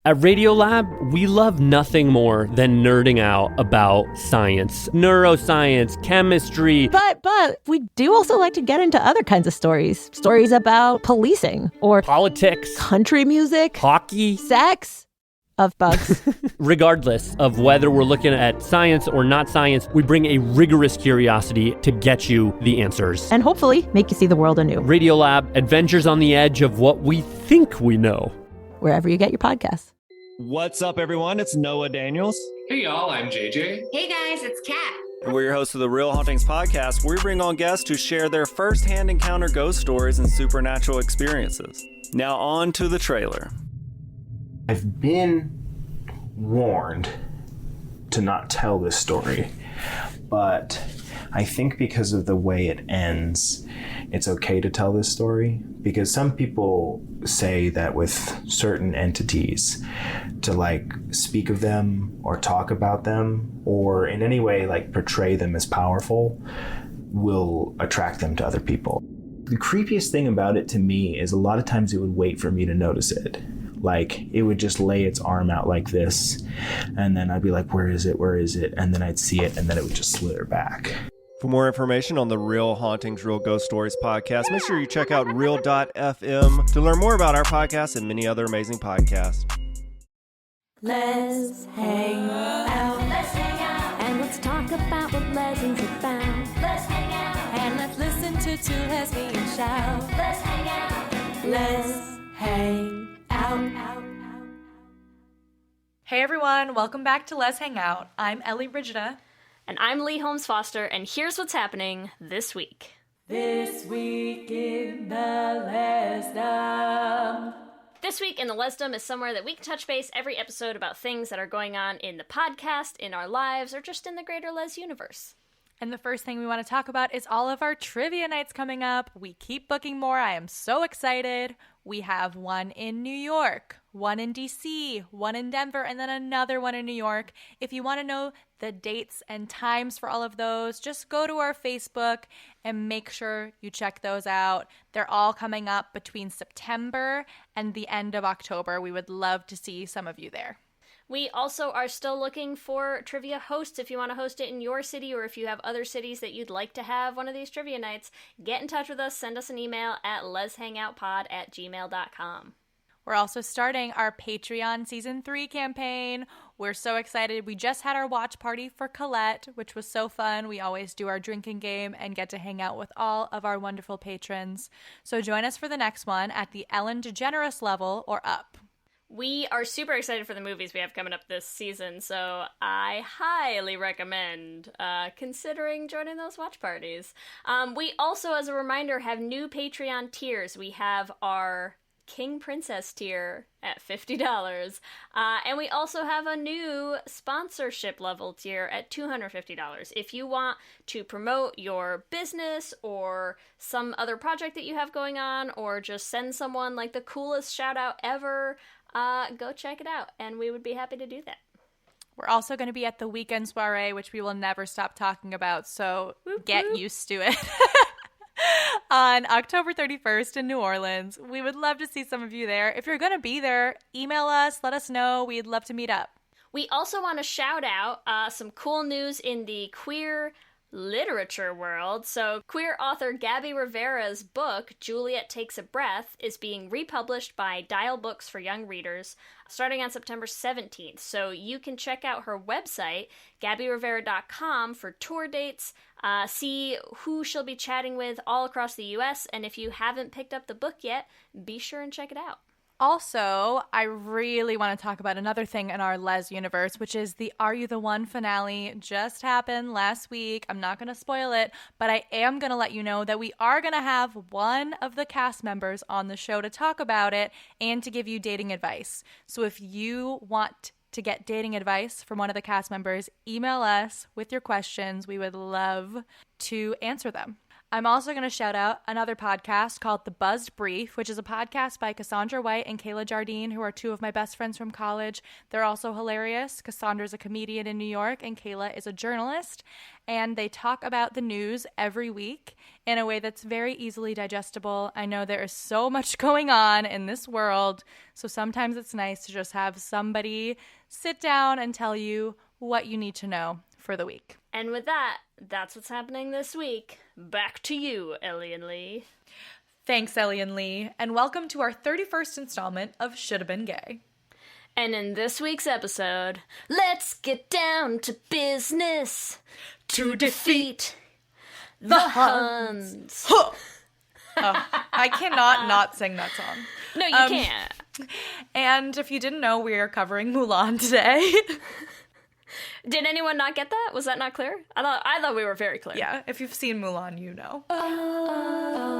At Radiolab, we love nothing more than nerding out about science, neuroscience, chemistry. But we do also like to get into other kinds of stories. Stories about policing or Politics, country music, hockey, sex, of bugs. Regardless of whether we're looking at science or not science, we bring a rigorous curiosity to get you the answers. And hopefully make you see the world anew. Radiolab, adventures on the edge of what we think we know. Wherever you get your podcasts. What's up, everyone? It's Noah Daniels. Hey, y'all, I'm JJ. Hey, guys, it's Kat. And we're your hosts of the Real Hauntings podcast, where we bring on guests who share their first-hand encounter ghost stories and supernatural experiences. Now on to the trailer. I've been warned to not tell this story, but I think because of the way it ends, it's okay to tell this story, because some people say that with certain entities, to speak of them or talk about them or in any way portray them as powerful will attract them to other people. The creepiest thing about it to me is a lot of times it would wait for me to notice it. It would just lay its arm out like this, and then I'd be like, where is it? Where is it? And then I'd see it, and then it would just slither back. For more information on the Real Hauntings, Real Ghost Stories podcast, make sure you check out real.fm to learn more about our podcast and many other amazing podcasts. Let's hang out. Let's hang out. And let's talk about what legends have found. Let's hang out. And let's listen to two lesbians shout. Let's hang out. Let's hang out. Hey everyone, welcome back to Let's Hang Out. I'm Ellie Brigida. And I'm Lee Holmes Foster, and here's what's happening this week. This week in the Lesdom. This week in the Lesdom is somewhere that we can touch base every episode about things that are going on in the podcast, in our lives, or just in the greater Les universe. And the first thing we want to talk about is all of our trivia nights coming up. We keep booking more. I am so excited. We have one in New York, one in DC, one in Denver, and then another one in New York. If you want to know the dates and times for all of those, just go to our Facebook and make sure you check those out. They're all coming up between September and the end of October. We would love to see some of you there. We also are still looking for trivia hosts. If you want to host it in your city, or if you have other cities that you'd like to have one of these trivia nights, get in touch with us. Send us an email at leshangoutpod@gmail.com. We're also starting our Patreon Season 3 campaign. We're so excited. We just had our watch party for Colette, which was so fun. We always do our drinking game and get to hang out with all of our wonderful patrons. So join us for the next one at the Ellen DeGeneres level or up. We are super excited for the movies we have coming up this season, so I highly recommend considering joining those watch parties. We also, as a reminder, have new Patreon tiers. We have our King Princess tier at $50, and we also have a new sponsorship level tier at $250. If you want to promote your business or some other project that you have going on, or just send someone the coolest shout out ever, go check it out, and we would be happy to do that. We're also going to be at the Weekend Soiree, which we will never stop talking about, so get used to it. On October 31st in New Orleans. We would love to see some of you there. If you're going to be there, email us, let us know. We'd love to meet up. We also want to shout out some cool news in the queer literature world. So queer author Gabby Rivera's book, Juliet Takes a Breath, is being republished by Dial Books for Young Readers starting on September 17th. So you can check out her website, GabbyRivera.com, for tour dates, see who she'll be chatting with all across the U.S., and if you haven't picked up the book yet, be sure and check it out. Also, I really want to talk about another thing in our Les universe, which is the Are You the One finale just happened last week. I'm not going to spoil it, but I am going to let you know that we are going to have one of the cast members on the show to talk about it and to give you dating advice. So if you want to get dating advice from one of the cast members, email us with your questions. We would love to answer them. I'm also going to shout out another podcast called The Buzzed Brief, which is a podcast by Cassandra White and Kayla Jardine, who are two of my best friends from college. They're also hilarious. Cassandra's a comedian in New York, and Kayla is a journalist. And they talk about the news every week in a way that's very easily digestible. I know there is so much going on in this world, so sometimes it's nice to just have somebody sit down and tell you what you need to know for the week. And with that, that's what's happening this week. Back to you, Ellie and Lee. Thanks, Ellie and Lee, and welcome to our 31st installment of Shoulda Been Gay. And in this week's episode, let's get down to business to defeat the Huns. Oh, I cannot not sing that song. No, you can't. And if you didn't know, we are covering Mulan today. Did anyone not get that? Was that not clear? I thought we were very clear. Yeah, if you've seen Mulan, you know.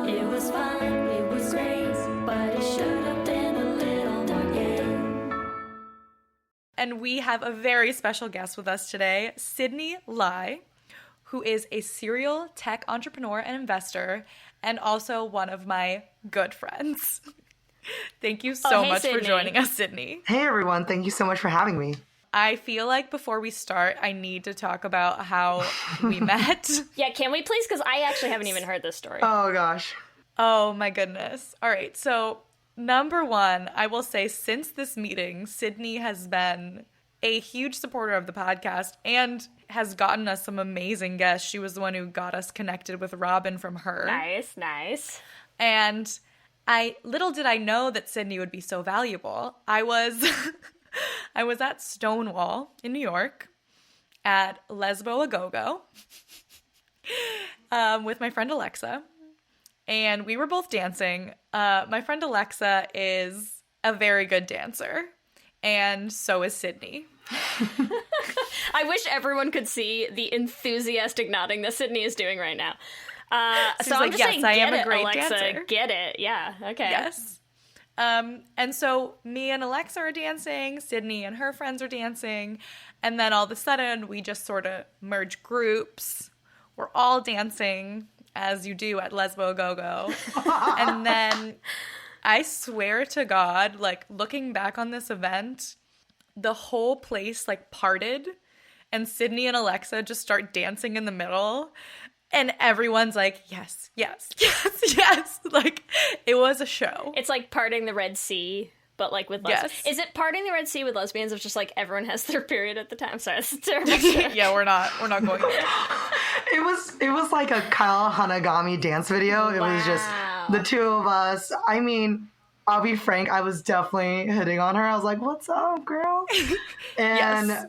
It was fun, it was great, but it should have been a little more gay. And we have a very special guest with us today, Sydney Lai, who is a serial tech entrepreneur and investor, and also one of my good friends. Thank you so hey, much Sydney. for joining us, Sydney. Hey everyone, thank you so much for having me. I feel like before we start, I need to talk about how we met. Yeah, can we please? Because I actually haven't even heard this story. Oh gosh. Oh my goodness. All right, so number one, I will say since this meeting, Sydney has been a huge supporter of the podcast and has gotten us some amazing guests. She was the one who got us connected with Robin from Her. Nice. And little did I know that Sydney would be so valuable. I was at Stonewall in New York at Lesbo A Go-Go with my friend Alexa, and we were both dancing. My friend Alexa is a very good dancer, and so is Sydney. I wish everyone could see the enthusiastic nodding that Sydney is doing right now. So I'm like, just yes, saying, I get am a it, great Alexa, dancer. get it. Yeah, okay. Yes. And so me and Alexa are dancing, Sydney and her friends are dancing, and then all of a sudden we just sort of merge groups. We're all dancing, as you do at Lesbo Go-Go. And then I swear to God, like looking back on this event, the whole place like parted and Sydney and Alexa just start dancing in the middle. And everyone's like, yes. Like, it was a show. It's like parting the Red Sea, but like with lesbians. Yes. Is it parting the Red Sea with lesbians if just like everyone has their period at the time? Sorry, that's a terrible. Yeah, we're not going there. It was like a Kyle Hanagami dance video. It was just the two of us. I mean, I'll be frank, I was definitely hitting on her. I was like, what's up, girl? And Yes.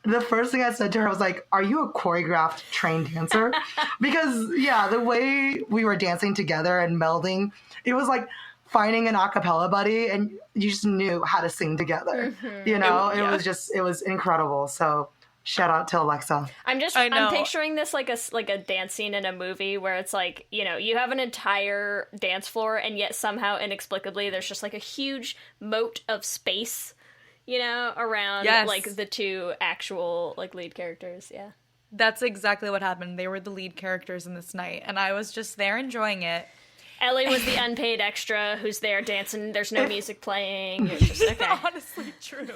The first thing I said to her was like, are you a choreographed trained dancer? Because yeah, the way we were dancing together and melding, it was like finding an a cappella buddy and you just knew how to sing together. Mm-hmm. You know, it was incredible. So shout out to Alexa. I'm know. picturing this like a dance scene in a movie where it's like, you know, you have an entire dance floor and yet somehow inexplicably there's just like a huge moat of space, you know, around like the two actual like lead characters. Yeah. That's exactly what happened. They were the lead characters in this night, and I was just there enjoying it. Ellie was the unpaid extra who's there dancing. There's no music playing. You're just okay. Honestly true.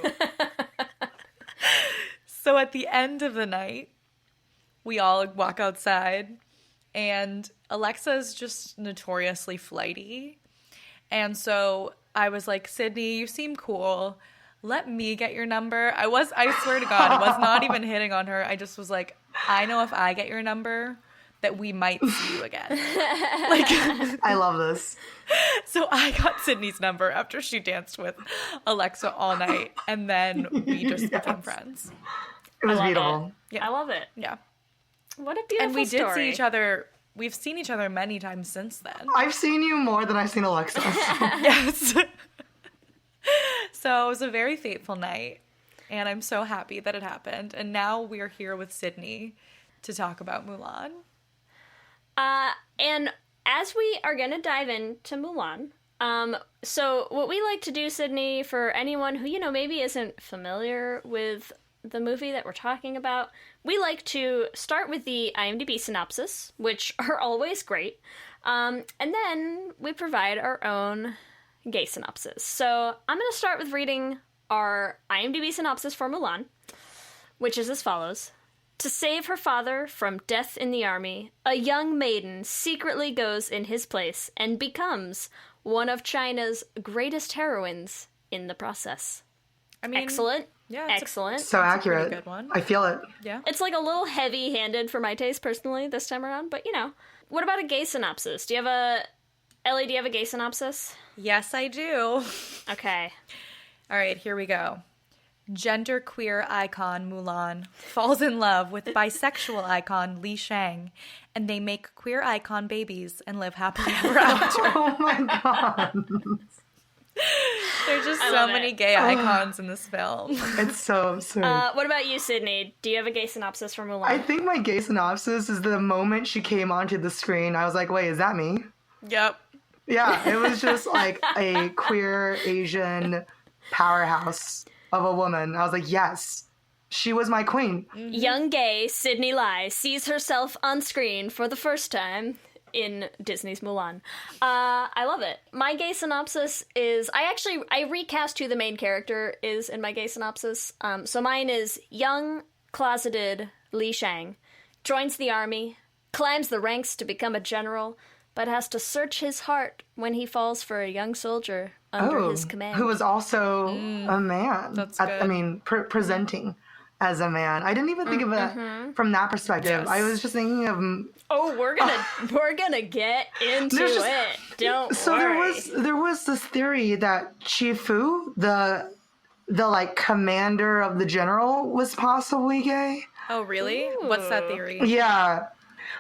So at the end of the night, we all walk outside, and Alexa's just notoriously flighty. And so I was like, Sydney, you seem cool. Let me get your number. I swear to God, I was not even hitting on her. I just was like, I know if I get your number, that we might see you again. Like, I love this. so I got Sydney's number after she danced with Alexa all night, and then we just became friends. It was love beautiful. Yeah. I love it. Yeah. What a beautiful And we did story. see each other. We've seen each other many times since then. I've seen you more than I've seen Alexa. Yes. So it was a very fateful night, and I'm so happy that it happened. And now we're here with Sydney to talk about Mulan. And as we are going to dive into Mulan, so what we like to do, Sydney, for anyone who, you know, maybe isn't familiar with the movie that we're talking about, we like to start with the IMDb synopsis, which are always great, and then we provide our own gay synopsis. So I'm going to start with reading our IMDb synopsis for Mulan, which is as follows. To save her father from death in the army, a young maiden secretly goes in his place and becomes one of China's greatest heroines in the process. I mean, Excellent. Yeah, Excellent. So accurate. good one. I feel it. Yeah. It's like a little heavy-handed for my taste personally this time around, but you know. What about a gay synopsis? Ellie, do you have a gay synopsis? Yes, I do. Okay. All right, here we go. Genderqueer icon Mulan falls in love with bisexual icon Li Shang, and they make queer icon babies and live happily ever after. Oh my god. There's just I so love many it. gay icons in this film. It's so absurd. What about you, Sydney? Do you have a gay synopsis for Mulan? I think my gay synopsis is the moment she came onto the screen, I was like, wait, is that me? Yep. Yeah, it was just like a queer Asian powerhouse of a woman. I was like, yes, she was my queen. Young gay Sydney Lai sees herself on screen for the first time in Disney's Mulan. I love it. My gay synopsis is, I recast who the main character is in my gay synopsis. So mine is young, closeted Li Shang, joins the army, climbs the ranks to become a general, but has to search his heart when he falls for a young soldier under his command. Who was also a man. That's I good. mean, presenting as a man. I didn't even think of it from that perspective. Yes. I was just thinking of Oh, we're gonna get into There's just- it. Don't so worry. there was this theory that Chifu, the like commander of the general, was possibly gay. Oh, really? What's that theory? Yeah.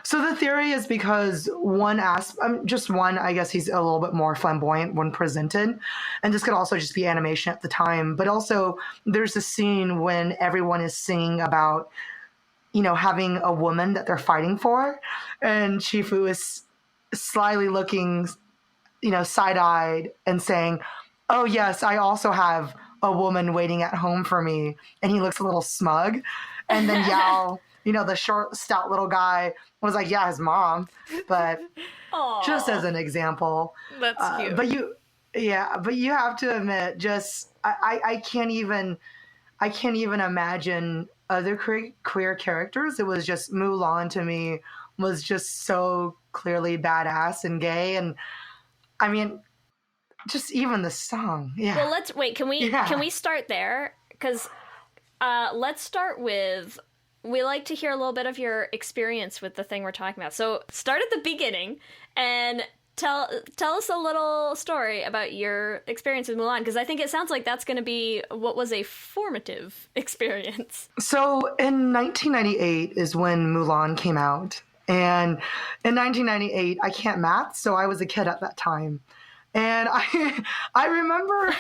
So the theory is because I guess he's a little bit more flamboyant when presented. And this could also just be animation at the time. But also there's a scene when everyone is singing about, having a woman that they're fighting for. And Shifu is slyly looking, side-eyed and saying, oh, yes, I also have a woman waiting at home for me. And he looks a little smug. And then Yao, the short, stout little guy was like, yeah, his mom. But just as an example. That's cute. But you have to admit, I can't even imagine other queer characters. It was just Mulan to me was just so clearly badass and gay. And I mean, just even the song. Yeah. Well, can we start there? Because let's start with, we like to hear a little bit of your experience with the thing we're talking about. So start at the beginning and tell us a little story about your experience with Mulan, because I think it sounds like that's going to be what was a formative experience. So in 1998 is when Mulan came out. And in 1998, I can't math, so I was a kid at that time. And I remember...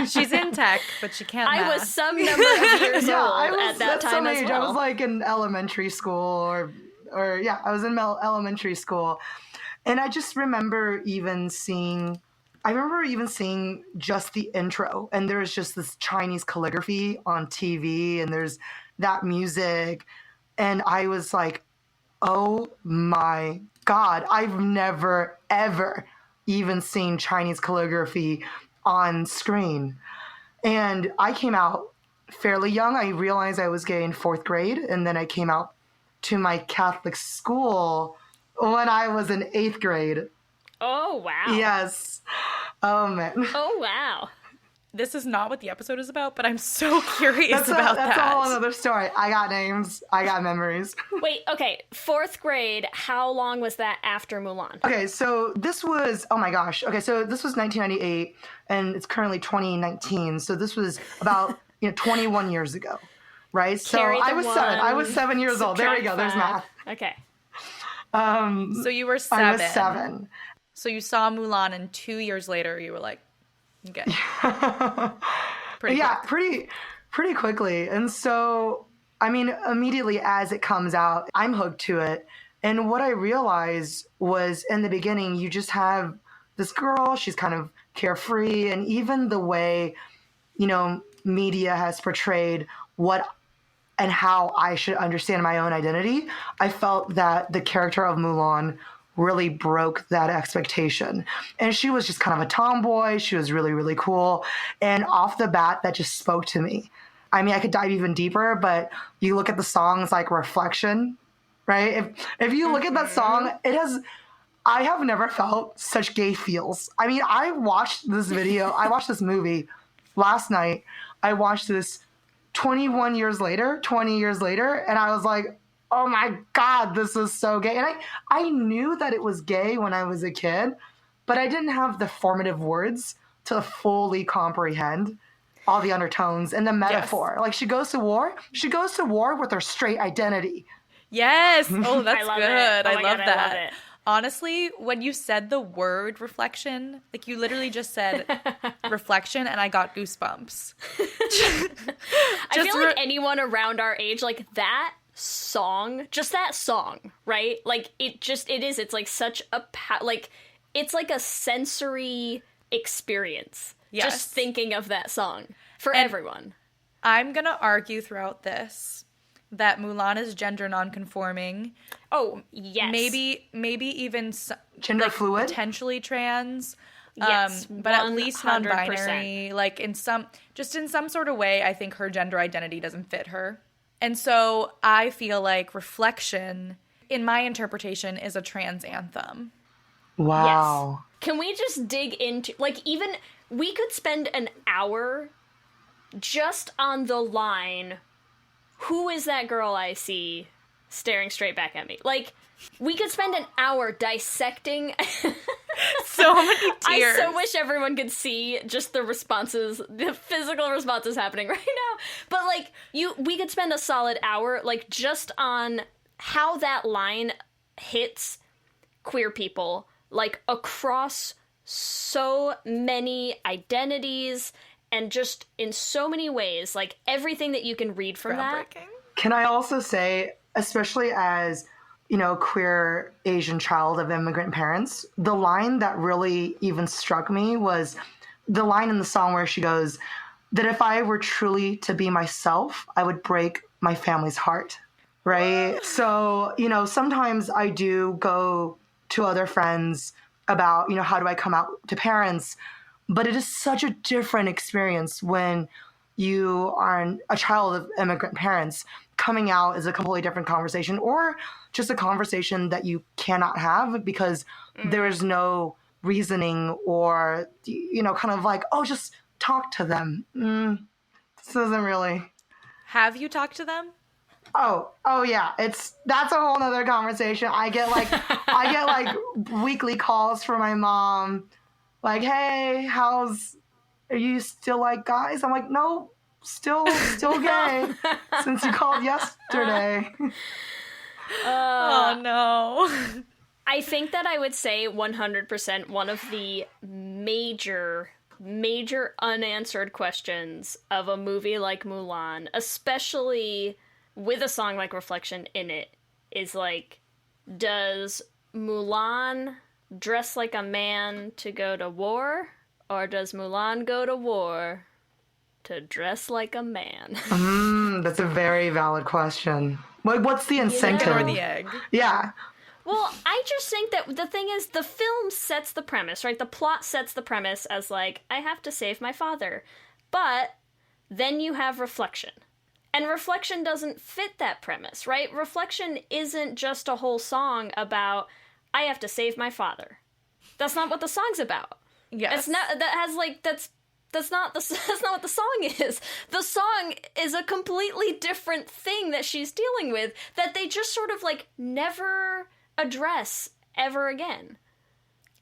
She's in tech, but she can't I math. was some number of years Yeah, I old was at that some time as age. well. I was like in elementary school I was in elementary school. And I just remember even seeing just the intro, and there's just this Chinese calligraphy on TV, and there's that music. And I was like, oh my God, I've never, ever even seen Chinese calligraphy on screen. And I came out fairly young. I realized I was gay in 4th grade, and then I came out to my Catholic school when I was in 8th grade. Oh, wow. Yes. Oh, man. Oh, wow. This is not what the episode is about, but I'm so curious about that's that. a whole other story. I got names. I got memories. Wait, okay. 4th grade, how long was that after Mulan? Okay, so this was, oh my gosh. Okay, so this was 1998, and it's currently 2019. So this was about 21 years ago, right? So Carry the I was 7. I was 7 years old. There we go. Subtract There's math. 5. Okay. So you were 7. I was 7. So you saw Mulan, and 2 years later, you were like, okay. Pretty quick. pretty quickly. And so, I mean, immediately as it comes out, I'm hooked to it. And what I realized was in the beginning, you just have this girl, she's kind of carefree. And even the way, media has portrayed what and how I should understand my own identity, I felt that the character of Mulan really broke that expectation. And she was just kind of a tomboy. She was really, really cool. And off the bat, that just spoke to me. I mean, I could dive even deeper, but you look at the songs like Reflection, right? If you look at that song, I have never felt such gay feels. I mean, I watched this movie last night. I watched this 20 years later, and I was like, oh my God, this is so gay. And I knew that it was gay when I was a kid, but I didn't have the formative words to fully comprehend all the undertones and the metaphor. Yes. Like, she goes to war with her straight identity. Yes. Oh, that's I love good. It. Oh I love God, that. I love it. Honestly, when you said the word reflection, like you literally just said reflection and I got goosebumps. I feel like anyone around our age, like that song, just that song, right? Like it's like such a, like, it's like a sensory experience. Yes. Just thinking of that song for everyone. I'm going to argue throughout this that Mulan is gender nonconforming. Oh, yes. Maybe even gender fluid, potentially trans. Yes, but at least 100%. non-binary. Like in some sort of way, I think her gender identity doesn't fit her. And so I feel like Reflection, in my interpretation, is a trans anthem. Wow. Yes. Can we just dig into, like, even we could spend an hour just on the line, who is that girl I see staring straight back at me? Like, we could spend an hour dissecting. So many tears. I so wish everyone could see just the responses, the physical responses happening right now. But, like, we could spend a solid hour, like, just on how that line hits queer people, like, across so many identities and just in so many ways, like, everything that you can read from that. Can I also say, especially as, you know, queer Asian child of immigrant parents, the line that really even struck me was the line in the song where she goes, that if I were truly to be myself, I would break my family's heart, right? So, you know, sometimes I do go to other friends about, you know, how do I come out to parents? But it is such a different experience when you are a child of immigrant parents. Coming out is a completely different conversation, or just a conversation that you cannot have because there is no reasoning or, you know, kind of like, oh, just talk to them. This isn't really. Have you talked to them? Oh yeah. That's a whole nother conversation. I get like weekly calls from my mom. Like, hey, are you still like guys? I'm like, no, still gay since you called yesterday. Oh no. I think that I would say 100% one of the major unanswered questions of a movie like Mulan, especially with a song like Reflection in it, is like, does Mulan dress like a man to go to war, or does Mulan go to war to dress like a man? That's a very valid question. What's the incentive? Chicken or the egg? Yeah. Well, I just think that the thing is, the film sets the premise, right? The plot sets the premise as like, I have to save my father. But then you have Reflection. And Reflection doesn't fit that premise, right? Reflection isn't just a whole song about, I have to save my father. That's not what the song's about. Yes. It's not, that's not what the song is. The song is a completely different thing that she's dealing with that they just sort of like never address ever again.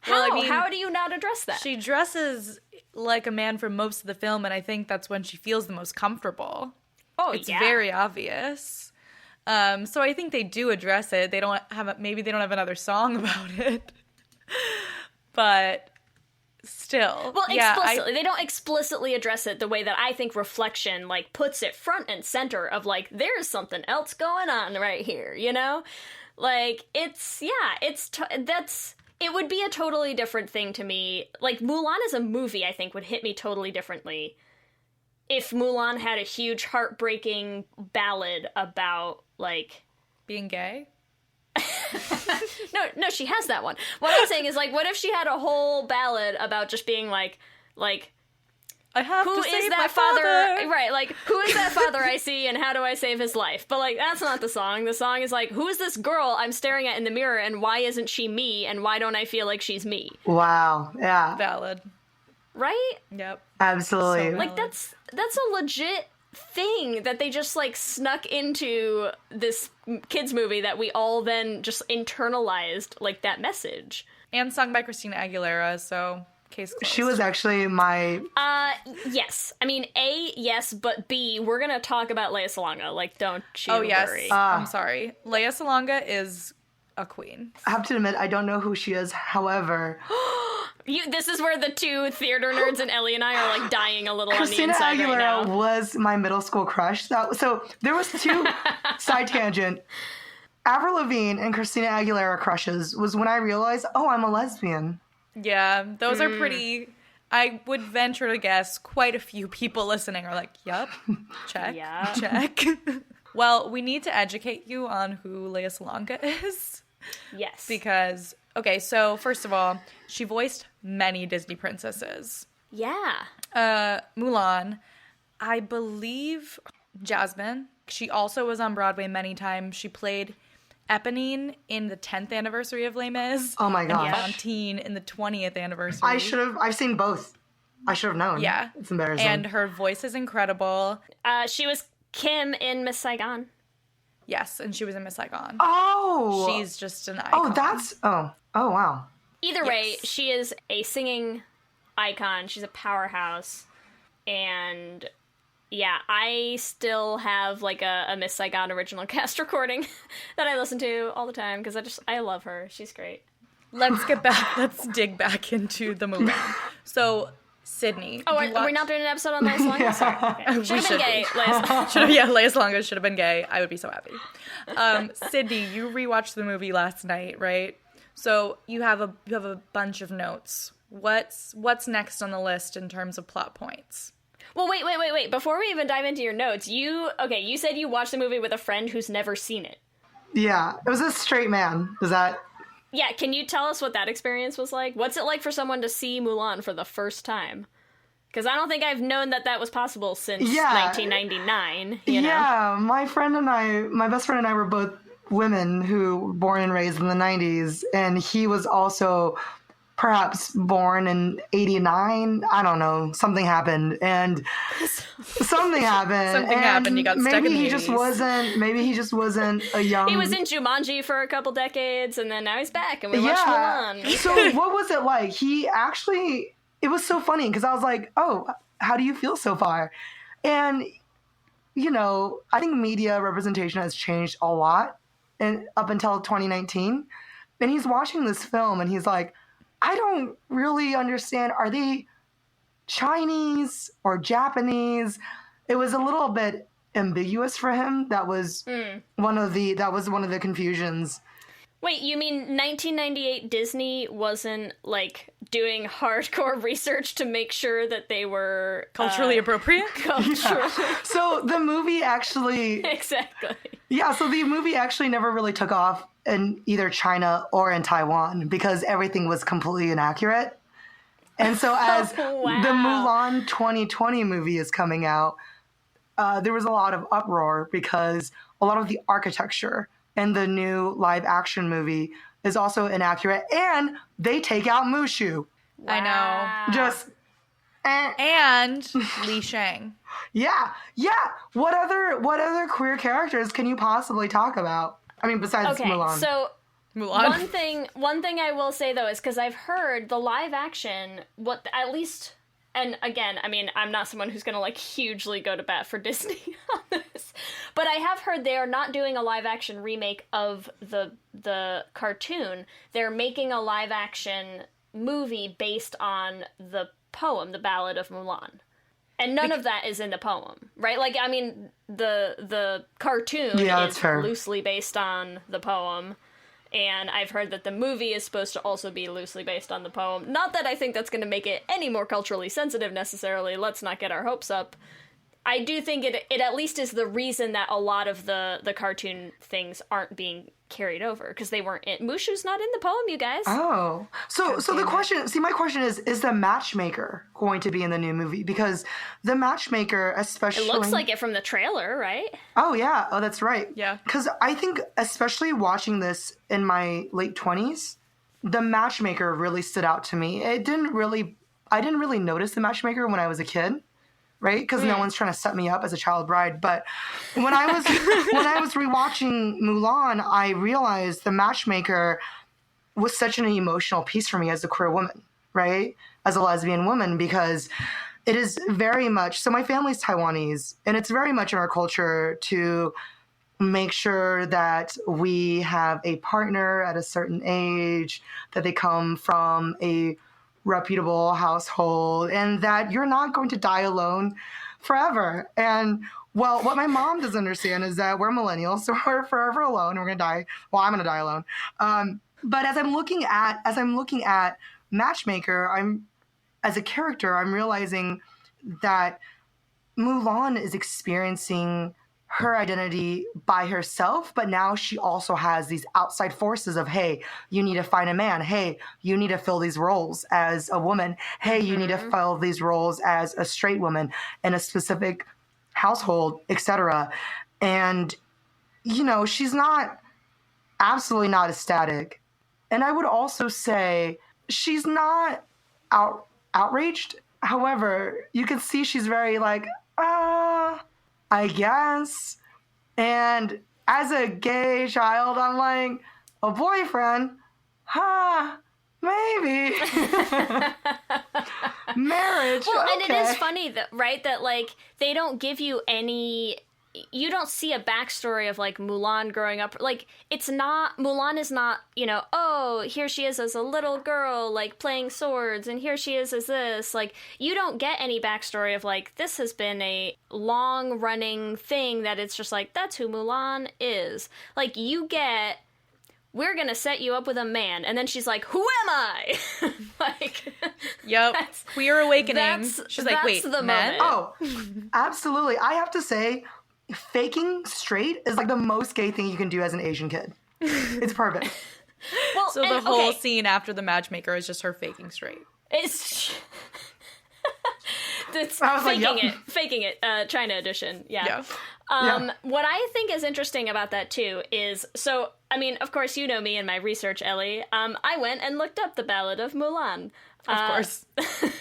How? Well, I mean, how do you not address that? She dresses like a man for most of the film, and I think that's when she feels the most comfortable. Oh, it's yeah. very obvious. So I think they do address it. Maybe they don't have another song about it. But still. Well, explicitly. They don't explicitly address it the way that I think Reflection, like, puts it front and center of, like, there's something else going on right here, you know? Like, it would be a totally different thing to me. Like, Mulan as a movie, I think, would hit me totally differently if Mulan had a huge heartbreaking ballad about, like... Being gay? No, she has that one. What I'm saying is, like, what if she had a whole ballad about just being like, I have who to is save that my father? Right, like, who is that father I see and how do I save his life? But, like, that's not the song. The song is like, who is this girl I'm staring at in the mirror and why isn't she me and why don't I feel like she's me? Wow. Yeah. Valid. Right? Yep. Absolutely. So Like, that's a legit thing that they just, like, snuck into this kids movie that we all then just internalized, like, that message. And sung by Christina Aguilera, so case closed. She was actually my... Yes. I mean, A, yes, but B, we're gonna talk about Lea Salonga. Like, don't you worry. I'm sorry. Lea Salonga is a queen. I have to admit, I don't know who she is. However... This is where the two theater nerds and Ellie and I are, like, dying a little Christina on the inside Aguilera right now. was my middle school crush. So there was two side tangent. Avril Lavigne and Christina Aguilera crushes was when I realized, oh, I'm a lesbian. Yeah, those are pretty... I would venture to guess quite a few people listening are like, yup, check, Yeah. check. Well, we need to educate you on who Lea Salonga is. Yes. Because, okay, so first of all, she voiced many Disney princesses. Yeah. Mulan, I believe Jasmine. She also was on Broadway many times. She played Eponine in the 10th anniversary of Les Mis. Oh my gosh. And Fantine in the 20th anniversary. I've seen both. I should have known. Yeah. It's embarrassing. And her voice is incredible. She was Kim in Miss Saigon. Yes, and she was in Miss Saigon. Oh! She's just an icon. Oh, wow. Either way, she is a singing icon. She's a powerhouse. And yeah, I still have like a Miss Saigon original cast recording that I listen to all the time because I love her. She's great. Let's dig back into the movie. So, Sydney. Oh, are we not doing an episode on Lea Salonga? Sorry. Okay. Should have been gay. Lea Salonga should have been gay. I would be so happy. Sydney, you rewatched the movie last night, right? So you have a bunch of notes. What's next on the list in terms of plot points? Well, wait. Before we even dive into your notes, you said you watched the movie with a friend who's never seen it. Yeah, it was a straight man. Is that... Yeah, can you tell us what that experience was like? What's it like for someone to see Mulan for the first time? Because I don't think I've known that was possible since 1999, you know? Yeah, my best friend and I were both women who were born and raised in the 90s, and he was also perhaps born in 89. I don't know. Something happened, and something happened. You got stuck in the 80s. Maybe he just wasn't a young... He was in Jumanji for a couple decades, and then now he's back, and we watched Mulan. So what was it like? It was so funny, because I was like, oh, how do you feel so far? And, I think media representation has changed a lot up until 2019. And he's watching this film, and he's like, I don't really understand. Are they Chinese or Japanese? It was a little bit ambiguous for him. That was one of the confusions. Wait, you mean 1998 Disney wasn't, like, doing hardcore research to make sure that they were... culturally appropriate? Culturally. Yeah. So the movie actually... Exactly. Yeah, so the movie actually never really took off in either China or in Taiwan because everything was completely inaccurate. And so as the Mulan 2020 movie is coming out, there was a lot of uproar because a lot of the architecture in the new live action movie is also inaccurate, and they take out Mushu. Wow. I know. Just and Li Shang. Yeah. What other queer characters can you possibly talk about? I mean, besides Mulan. So Mulan. One thing I will say though is because I've heard the live action, at least. And again, I mean, I'm not someone who's going to, like, hugely go to bat for Disney on this. But I have heard they are not doing a live-action remake of the cartoon. They're making a live-action movie based on the poem, The Ballad of Mulan. And none of that is in the poem, right? Like, I mean, the cartoon is loosely based on the poem. And I've heard that the movie is supposed to also be loosely based on the poem. Not that I think that's going to make it any more culturally sensitive necessarily. Let's not get our hopes up. I do think it at least is the reason that a lot of the cartoon things aren't being carried over, because they weren't in. Mushu's not in the poem, you guys. Oh. So the question, my question is the matchmaker going to be in the new movie? Because the matchmaker, especially... It looks like it from the trailer, right? Oh, yeah. Oh, that's right. Yeah. Because I think, especially watching this in my late 20s, the matchmaker really stood out to me. I didn't really notice the matchmaker when I was a kid. Right? Because no one's trying to set me up as a child bride. But when I was rewatching Mulan, I realized the matchmaker was such an emotional piece for me as a queer woman, right? As a lesbian woman, because it is very much, so my family's Taiwanese, and it's very much in our culture to make sure that we have a partner at a certain age, that they come from a reputable household, and that you're not going to die alone forever. And well, what my mom doesn't understand is that we're millennials, so we're forever alone. We're gonna die. Well, I'm gonna die alone. But as I'm looking at Matchmaker, as a character, I'm realizing that Mulan is experiencing her identity by herself, but now she also has these outside forces of, hey, you need to find a man. Hey, you need to fill these roles as a woman. Hey, you need to fill these roles as a straight woman in a specific household, etc. And, she's absolutely not ecstatic. And I would also say she's not outraged. However, you can see she's very like, I guess. And as a gay child, I'm like, a boyfriend? Maybe. Marriage. Well, and okay. it is funny that, right, that like they don't give you you don't see a backstory of like Mulan growing up. Like Mulan is not, oh, here she is as a little girl, like playing swords, and here she is as this. Like, you don't get any backstory of like, this has been a long running thing that it's just like, that's who Mulan is. Like, you get, we're gonna set you up with a man, and then she's like, who am I? Like, yep, queer awakening. She's like, wait, the men? moment. Oh, absolutely. I have to say, faking straight is like the most gay thing you can do as an Asian kid. It's perfect. Well, so the whole scene after the matchmaker is just her faking straight. It's faking it, China edition. Yeah. What I think is interesting about that too is, so, I mean, of course, you know me and my research, Ellie. I went and looked up the Ballad of Mulan. Of course. The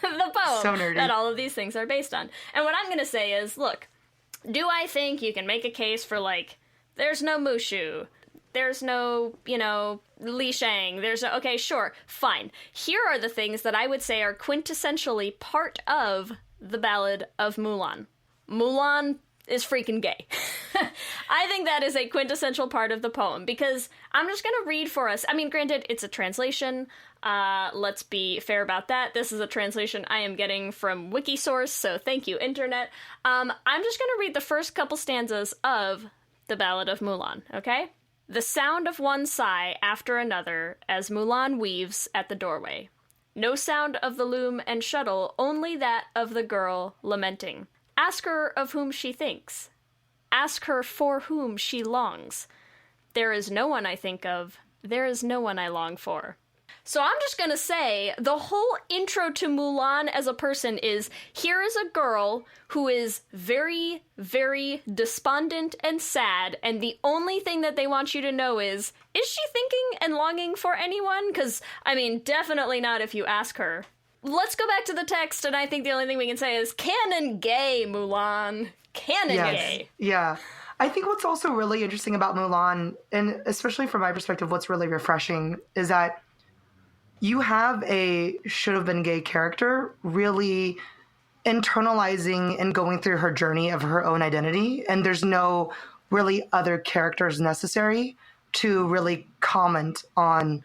poem So nerdy. that all of these things are based on. And what I'm going to say is, look, do I think you can make a case for, like, there's no Mushu, there's no, Li Shang, okay, sure, fine. Here are the things that I would say are quintessentially part of the Ballad of Mulan. Mulan is freaking gay. I think that is a quintessential part of the poem, because I'm just going to read for us. I mean, granted, it's a translation. Let's be fair about that. This is a translation I am getting from Wikisource, so thank you, Internet. I'm just going to read the first couple stanzas of the Ballad of Mulan, okay? The sound of one sigh after another as Mulan weaves at the doorway. No sound of the loom and shuttle, only that of the girl lamenting. Ask her of whom she thinks. Ask her for whom she longs. There is no one I think of. There is no one I long for. So I'm just gonna say, the whole intro to Mulan as a person is, here is a girl who is very, very despondent and sad, and the only thing that they want you to know is she thinking and longing for anyone? Because, I mean, definitely not if you ask her. Let's go back to the text, and I think the only thing we can say is, canon gay, Mulan. Canon gay. Yeah. I think what's also really interesting about Mulan, and especially from my perspective, what's really refreshing, is that you have a should-have-been gay character really internalizing and going through her journey of her own identity, and there's no really other characters necessary to really comment on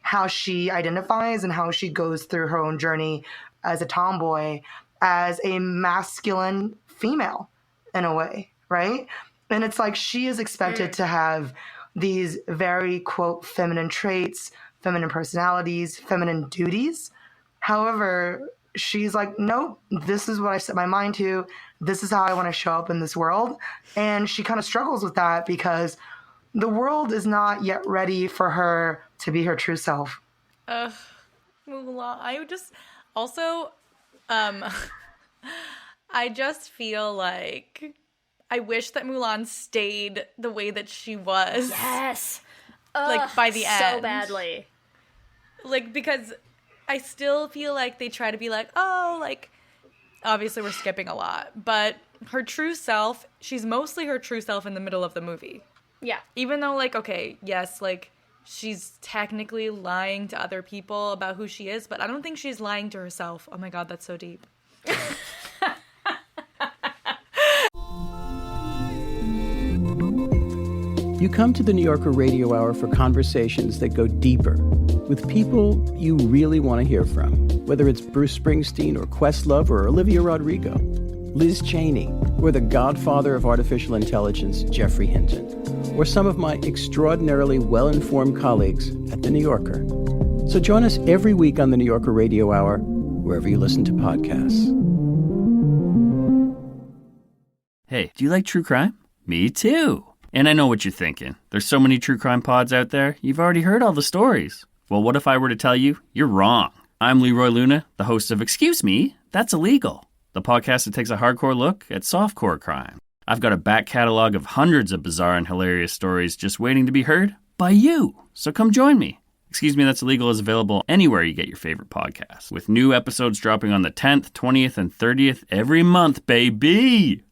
how she identifies and how she goes through her own journey as a tomboy, as a masculine female, in a way, right? And it's like she is expected to have these very, quote, feminine traits, feminine personalities, feminine duties. However, she's like, nope, this is what I set my mind to. this is how I want to show up in this world. And she kind of struggles with that because the world is not yet ready for her to be her true self. Mulan. I just also, I just feel like I wish that Mulan stayed the way that she was. Yes. Like by the end. So badly. Like, because I still feel like they try to be like, oh, like, obviously we're skipping a lot, but her true self, she's mostly her true self in the middle of the movie. Yeah. Even though, like, okay, yes, like, she's technically lying to other people about who she is, but I don't think she's lying to herself. Oh my god, that's so deep. You come to the New Yorker Radio Hour for conversations that go deeper with people you really want to hear from, whether it's Bruce Springsteen or Questlove or Olivia Rodrigo, Liz Cheney, or the godfather of artificial intelligence, Jeffrey Hinton, or some of my extraordinarily well-informed colleagues at the New Yorker. So join us every week on the New Yorker Radio Hour, wherever you listen to podcasts. Hey, do you like true crime? Me too. And I know what you're thinking. There's so many true crime pods out there, you've already heard all the stories. Well, what if I were to tell you you're wrong? I'm Leroy Luna, the host of Excuse Me, That's Illegal, the podcast that takes a hardcore look at softcore crime. I've got a back catalog of hundreds of bizarre and hilarious stories just waiting to be heard by you. So come join me. Excuse Me, That's Illegal is available anywhere you get your favorite podcasts, with new episodes dropping on the 10th, 20th, and 30th every month, baby!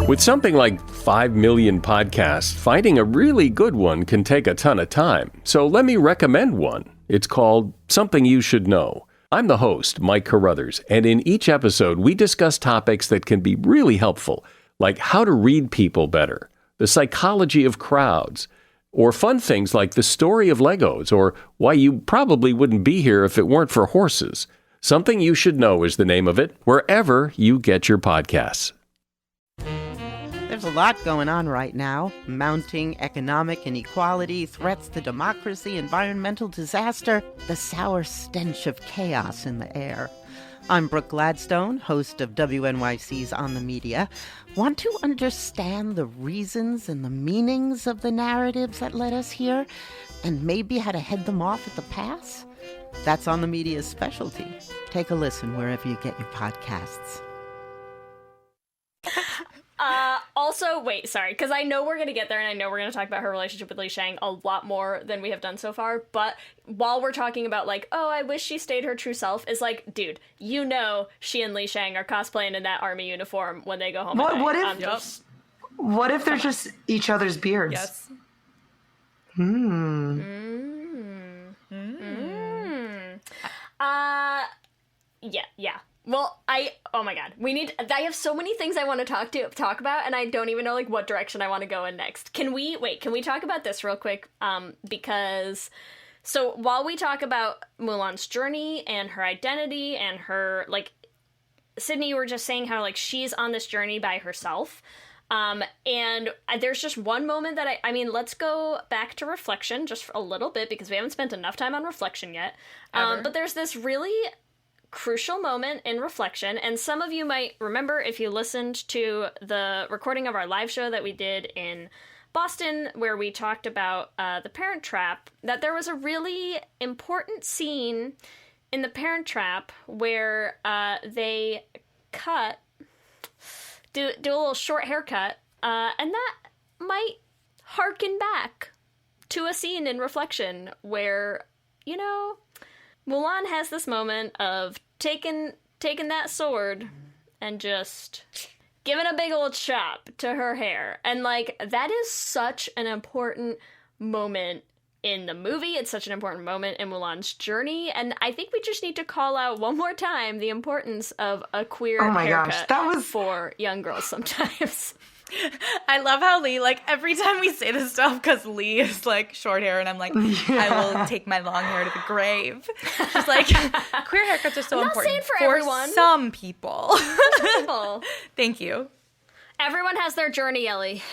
With something like 5 million podcasts, finding a really good one can take a ton of time. So let me recommend one. It's called Something You Should Know. I'm the host, Mike Carruthers, and in each episode, we discuss topics that can be really helpful, like how to read people better, the psychology of crowds, or fun things like the story of Legos, or why you probably wouldn't be here if it weren't for horses. Something You Should Know is the name of it, wherever you get your podcasts. There's a lot going on right now. Mounting economic inequality, threats to democracy, environmental disaster, the sour stench of chaos in the air. I'm Brooke Gladstone, host of WNYC's On the Media. Want to understand the reasons and the meanings of the narratives that led us here, and maybe how to head them off at the pass? That's On the Media's specialty. Take a listen wherever you get your podcasts. Also, wait, sorry, because I know we're going to get there, and I know we're going to talk about her relationship with Li Shang a lot more than we have done so far, but while we're talking about, like, oh, I wish she stayed her true self, is like, dude, you know she and Li Shang are cosplaying in that army uniform when they go home at night. What if they're just each other's beards? Yes. Yeah. Well, oh my god, I have so many things I want to talk about, and I don't even know, like, what direction I want to go in next. Can we talk about this real quick? Because, so while we talk about Mulan's journey and her identity and her, like, Sydney, you were just saying how, like, she's on this journey by herself. And there's just one moment that I mean, let's go back to reflection just for a little bit, because we haven't spent enough time on reflection yet. But there's this really crucial moment in reflection, and some of you might remember if you listened to the recording of our live show that we did in Boston, where we talked about the Parent Trap, that there was a really important scene in the Parent Trap where they do a little short haircut, and that might harken back to a scene in reflection where, you know, Mulan has this moment of taking that sword and just giving a big old chop to her hair. And, like, that is such an important moment in the movie. It's such an important moment in Mulan's journey. And I think we just need to call out one more time the importance of a queer haircut for young girls sometimes. I love how Lee, like, every time we say this stuff, because Lee is, like, short hair, and I'm like, I will take my long hair to the grave. She's like, queer haircuts are so important for everyone. Some people. Some people. Thank you. Everyone has their journey, Ellie.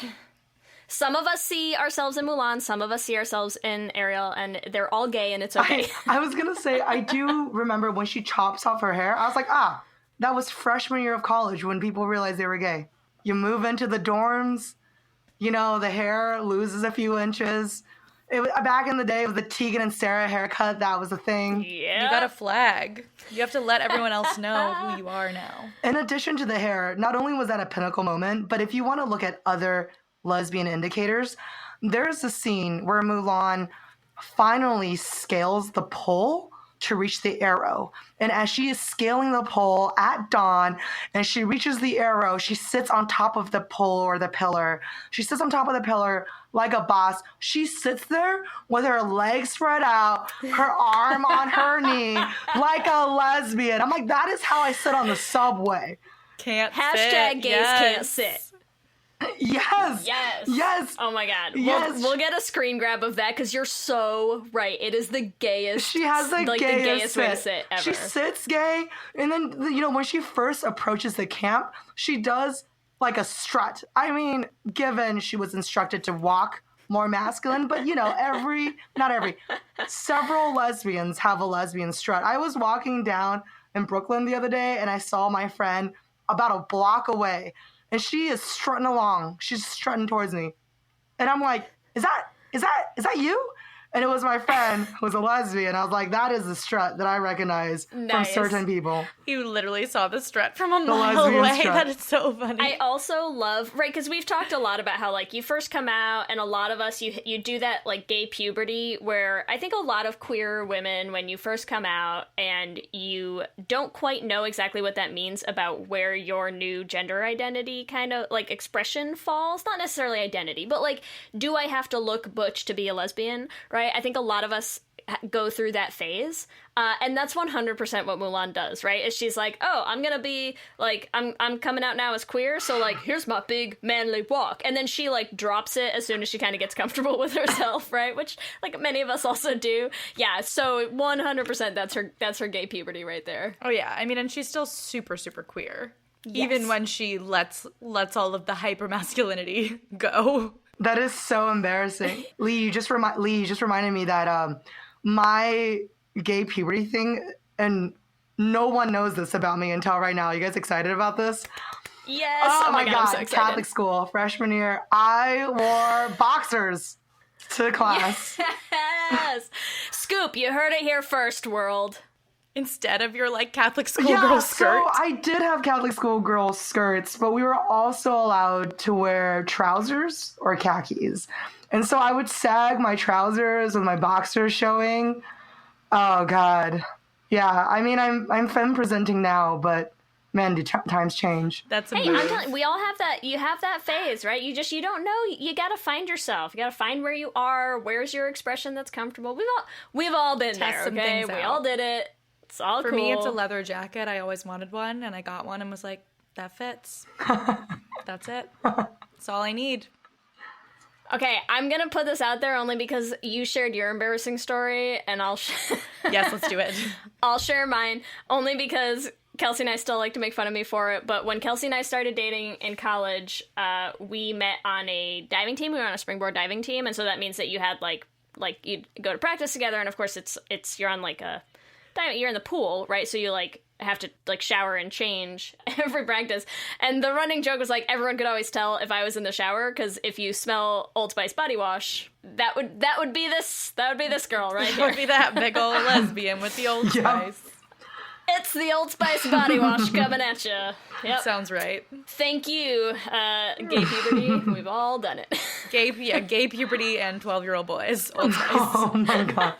Some of us see ourselves in Mulan, some of us see ourselves in Ariel, and they're all gay, and it's okay. I was going to say, I do remember when she chops off her hair, I was like, That was freshman year of college when people realized they were gay. You move into the dorms, you know, the hair loses a few inches. Back in the day, it was the Tegan and Sarah haircut. That was a thing. Yeah. You got a flag. You have to let everyone else know who you are now. In addition to the hair, not only was that a pinnacle moment, but if you want to look at other lesbian indicators, there's a scene where Mulan finally scales the pole to reach the arrow. And as she is scaling the pole at dawn and she reaches the arrow, she sits on top of the pole or the pillar. She sits on top of the pillar like a boss. She sits there with her legs spread out, her arm on her knee, like a lesbian. I'm like, that is how I sit on the subway. Can't Hashtag sit. gays Yes. can't sit. Yes. Yes. Yes. Oh my God. Yes. We'll get a screen grab of that because you're so right. It is the gayest. She has the gayest way to sit ever. She sits gay, and then when she first approaches the camp, she does like a strut. I mean, given she was instructed to walk more masculine, but several lesbians have a lesbian strut. I was walking down in Brooklyn the other day, and I saw my friend about a block away. And she is strutting along. She's strutting towards me. And I'm like, is that you? And it was my friend who was a lesbian. I was like, that is the strut that I recognize from certain people. You literally saw the strut from a mile lesbian away. strut. That is so funny. I also love, right, because we've talked a lot about how, like, you first come out, and a lot of us, you do that, like, gay puberty, where I think a lot of queer women, when you first come out, and you don't quite know exactly what that means about where your new gender identity kind of, like, expression falls. Not necessarily identity, but, like, do I have to look butch to be a lesbian, right? I think a lot of us go through that phase, and that's 100% what Mulan does, right? Is she's like, oh, I'm gonna be like, I'm coming out now as queer, so like, here's my big manly walk, and then she like drops it as soon as she kind of gets comfortable with herself, right? Which like many of us also do. Yeah, so 100% that's her gay puberty right there. Oh yeah, I mean, and she's still super, super queer, Yes. even when she lets all of the hypermasculinity go. That is so embarrassing. Lee, you just reminded me that my gay puberty thing, and no one knows this about me until right now. You guys excited about this? Yes. Oh my God, God. I'm so excited. Catholic school, freshman year, I wore boxers to class. Yes. Scoop, you heard it here first, world. Instead of your like Catholic schoolgirl skirt. So I did have Catholic schoolgirl skirts, but we were also allowed to wear trousers or khakis. And so I would sag my trousers with my boxers showing. Oh God. Yeah, I mean, I'm femme presenting now, but man, do times change. That's a Hey, move. I'm telling you, we all have that. You have that phase, right? You don't know. You gotta find yourself. You gotta find where you are. Where's your expression that's comfortable? We've all been there. some Okay, things we out. all did it. It's all For cool. me, it's a leather jacket. I always wanted one, and I got one and was like, that fits. That's it. That's all I need. Okay, I'm gonna put this out there only because you shared your embarrassing story, and I'll Yes, let's do it. I'll share mine only because Kelsey and I still like to make fun of me for it. But when Kelsey and I started dating in college, we met on a diving team. We were on a springboard diving team, and so that means that you had like you go to practice together, and of course it's you're on like a you're in the pool, right? So you like have to like shower and change every practice. And the running joke was like everyone could always tell if I was in the shower because if you smell Old Spice body wash, that would be this girl right That here. would be that big old lesbian with the Old Spice. It's the Old Spice body wash coming at you. Yep. Sounds right. Thank you, gay puberty. We've all done it. Gay puberty and 12-year-old boys. Old Spice. Oh my God.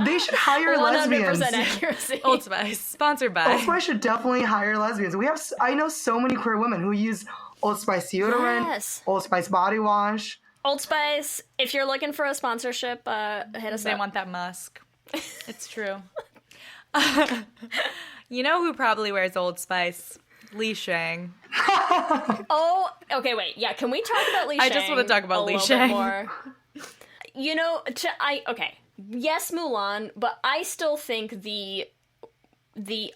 They should hire 100% lesbians. accuracy. Old Spice. Sponsored by. Old Spice should definitely hire lesbians. I know so many queer women who use Old Spice deodorant, Yes. Old Spice body wash. Old Spice, if you're looking for a sponsorship, hit us They up. want that musk. It's true. You know who probably wears Old Spice? Li Shang. Oh, okay, wait. Yeah, can we talk about Li Shang? I just want to talk about Li a little Shang. bit more? You know, okay. Yes, Mulan, but I still think the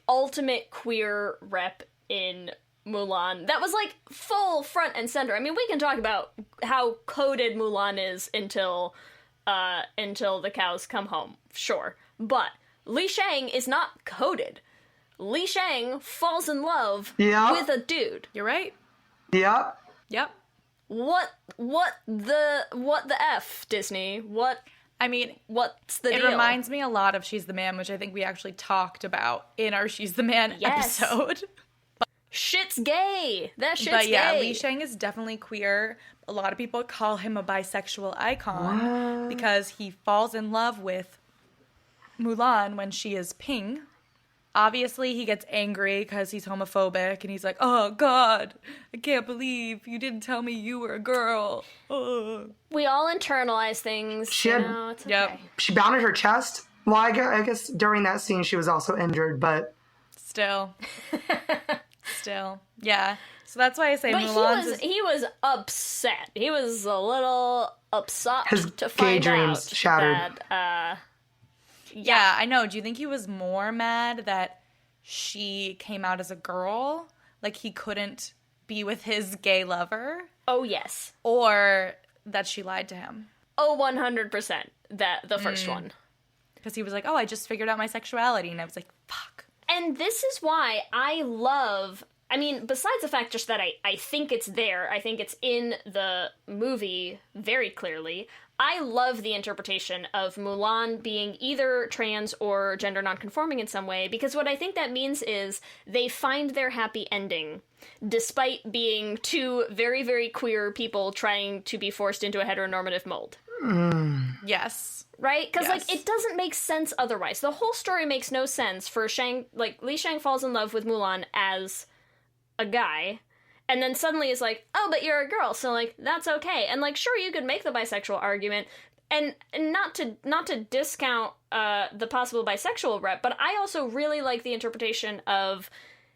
ultimate queer rep in Mulan, that was like full front and center. I mean, we can talk about how coded Mulan is until the cows come home, sure. But Li Shang is not coded. Li Shang falls in love Yeah. with a dude. You're right. Yep. Yep. What the F, Disney? What's the It deal? reminds me a lot of She's the Man, which I think we actually talked about in our She's the Man Yes. episode. Shit's gay. That shit's But yeah, gay. Li Shang is definitely queer. A lot of people call him a bisexual icon because he falls in love with Mulan when she is pink. Obviously, he gets angry because he's homophobic, and he's like, oh, God, I can't believe you didn't tell me you were a girl. Ugh. We all internalize things. She you had- know, it's okay. Yep. She bounded her chest. Well, I guess during that scene she was also injured, but Still. Yeah. So that's why I say But Mulan's he was upset. He was a little upset His to gay find dreams out shattered. that, Yeah, I know. Do you think he was more mad that she came out as a girl? Like he couldn't be with his gay lover? oh yes. Or that she lied to him? Oh, 100%. That the first one. Because he was like, oh, I just figured out my sexuality. And I was like, fuck. And this is why I love, I mean, besides the fact just that I think it's there, I think it's in the movie very clearly, I love the interpretation of Mulan being either trans or gender nonconforming in some way, because what I think that means is they find their happy ending, despite being two very, very queer people trying to be forced into a heteronormative mold. Yes. Right? Because, Yes. like, it doesn't make sense otherwise. The whole story makes no sense for Li Shang falls in love with Mulan as a guy, and then suddenly is like, oh, but you're a girl, so, like, that's okay. And, like, sure, you could make the bisexual argument, and not to discount the possible bisexual rep, but I also really like the interpretation of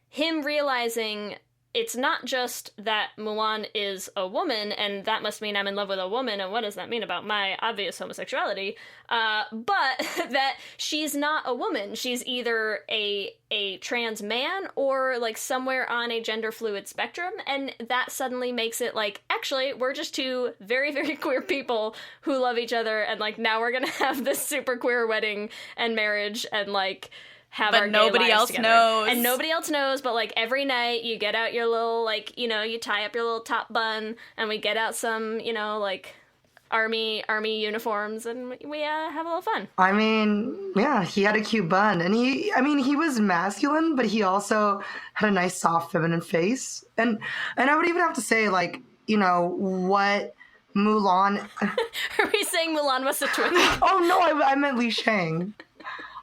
him realizing it's not just that Mulan is a woman, and that must mean I'm in love with a woman, and what does that mean about my obvious homosexuality? But that she's not a woman. She's either a trans man or, like, somewhere on a gender fluid spectrum, and that suddenly makes it, like, actually, we're just two very, very queer people who love each other, and, like, now we're gonna have this super queer wedding and marriage, and, like, have But our gay nobody lives else together. knows. And nobody else knows, but, like, every night you get out your little, like, you know, you tie up your little top bun, and we get out some, you know, like, army uniforms, and we have a little fun. I mean, yeah, he had a cute bun, and he was masculine, but he also had a nice, soft, feminine face, and I would even have to say, like, you know, what Mulan. Are we saying Mulan was a twin? Oh no, I meant Li Shang.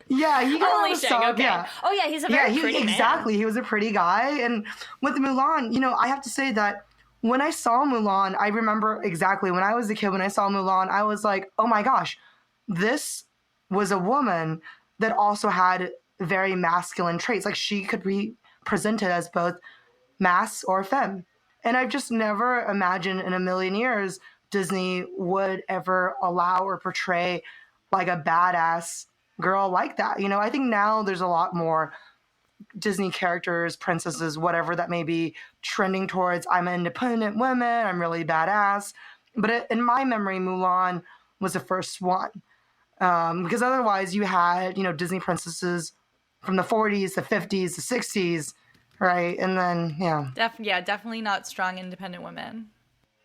Yeah, he got Li Shang, okay. Yeah. Oh yeah, he's a very pretty man. Exactly. He was a pretty guy, and with Mulan, you know, I have to say that when I saw Mulan, I remember exactly when I was a kid. When I saw Mulan, I was like, oh my gosh, this was a woman that also had very masculine traits. Like she could be presented as both mas or femme. And I've just never imagined in a million years Disney would ever allow or portray like a badass girl like that. You know, I think now there's a lot more Disney characters, princesses, whatever that may be, trending towards I'm an independent woman, I'm really badass. But in my memory, Mulan was the first one. Because otherwise you had, you know, Disney princesses from the 40s, the 50s, the 60s, right? And then, yeah. Definitely not strong, independent women.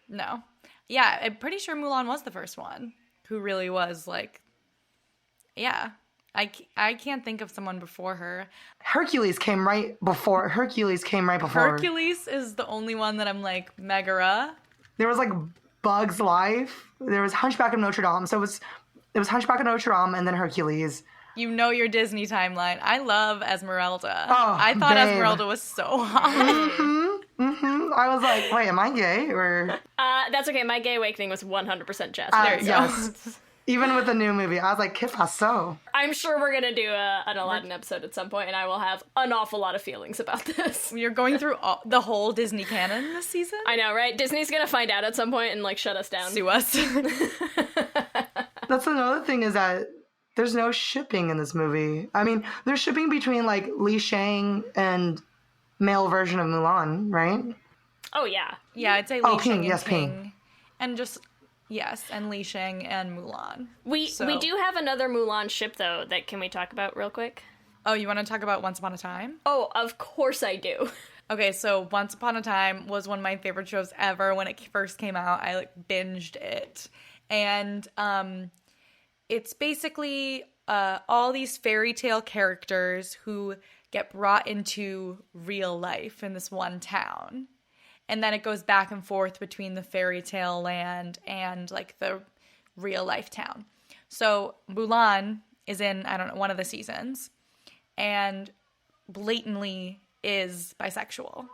No. Yeah, I'm pretty sure Mulan was the first one who really was like, yeah. I can't think of someone before her. Hercules came right before. Hercules is the only one that I'm like, Megara. There was like Bug's Life. There was Hunchback of Notre Dame. So it was Hunchback of Notre Dame and then Hercules. You know your Disney timeline. I love Esmeralda. Oh, I thought babe. Esmeralda was so hot. I was like, wait, am I gay? Or That's okay. My gay awakening was 100% Jess. There you yes. Even with the new movie, I was like, que paso? I'm sure we're going to do an Aladdin episode at some point, and I will have an awful lot of feelings about this. You're going through the whole Disney canon this season? I know, right? Disney's going to find out at some point and, like, shut us down. Sue us. That's another thing is that there's no shipping in this movie. I mean, there's shipping between, like, Li Shang and male version of Mulan, right? Oh, yeah. Yeah, I'd say Li Shang and yes, Ping. Ping. And just... Yes, and Li Shang and Mulan. We do have another Mulan ship, though, that can we talk about real quick? Oh, you want to talk about Once Upon a Time? Oh, of course I do. Okay, so Once Upon a Time was one of my favorite shows ever. When it first came out, I binged it. And it's basically all these fairy tale characters who get brought into real life in this one town. And then it goes back and forth between the fairy tale land and the real life town. So Mulan is in, I don't know, one of the seasons and blatantly is bisexual.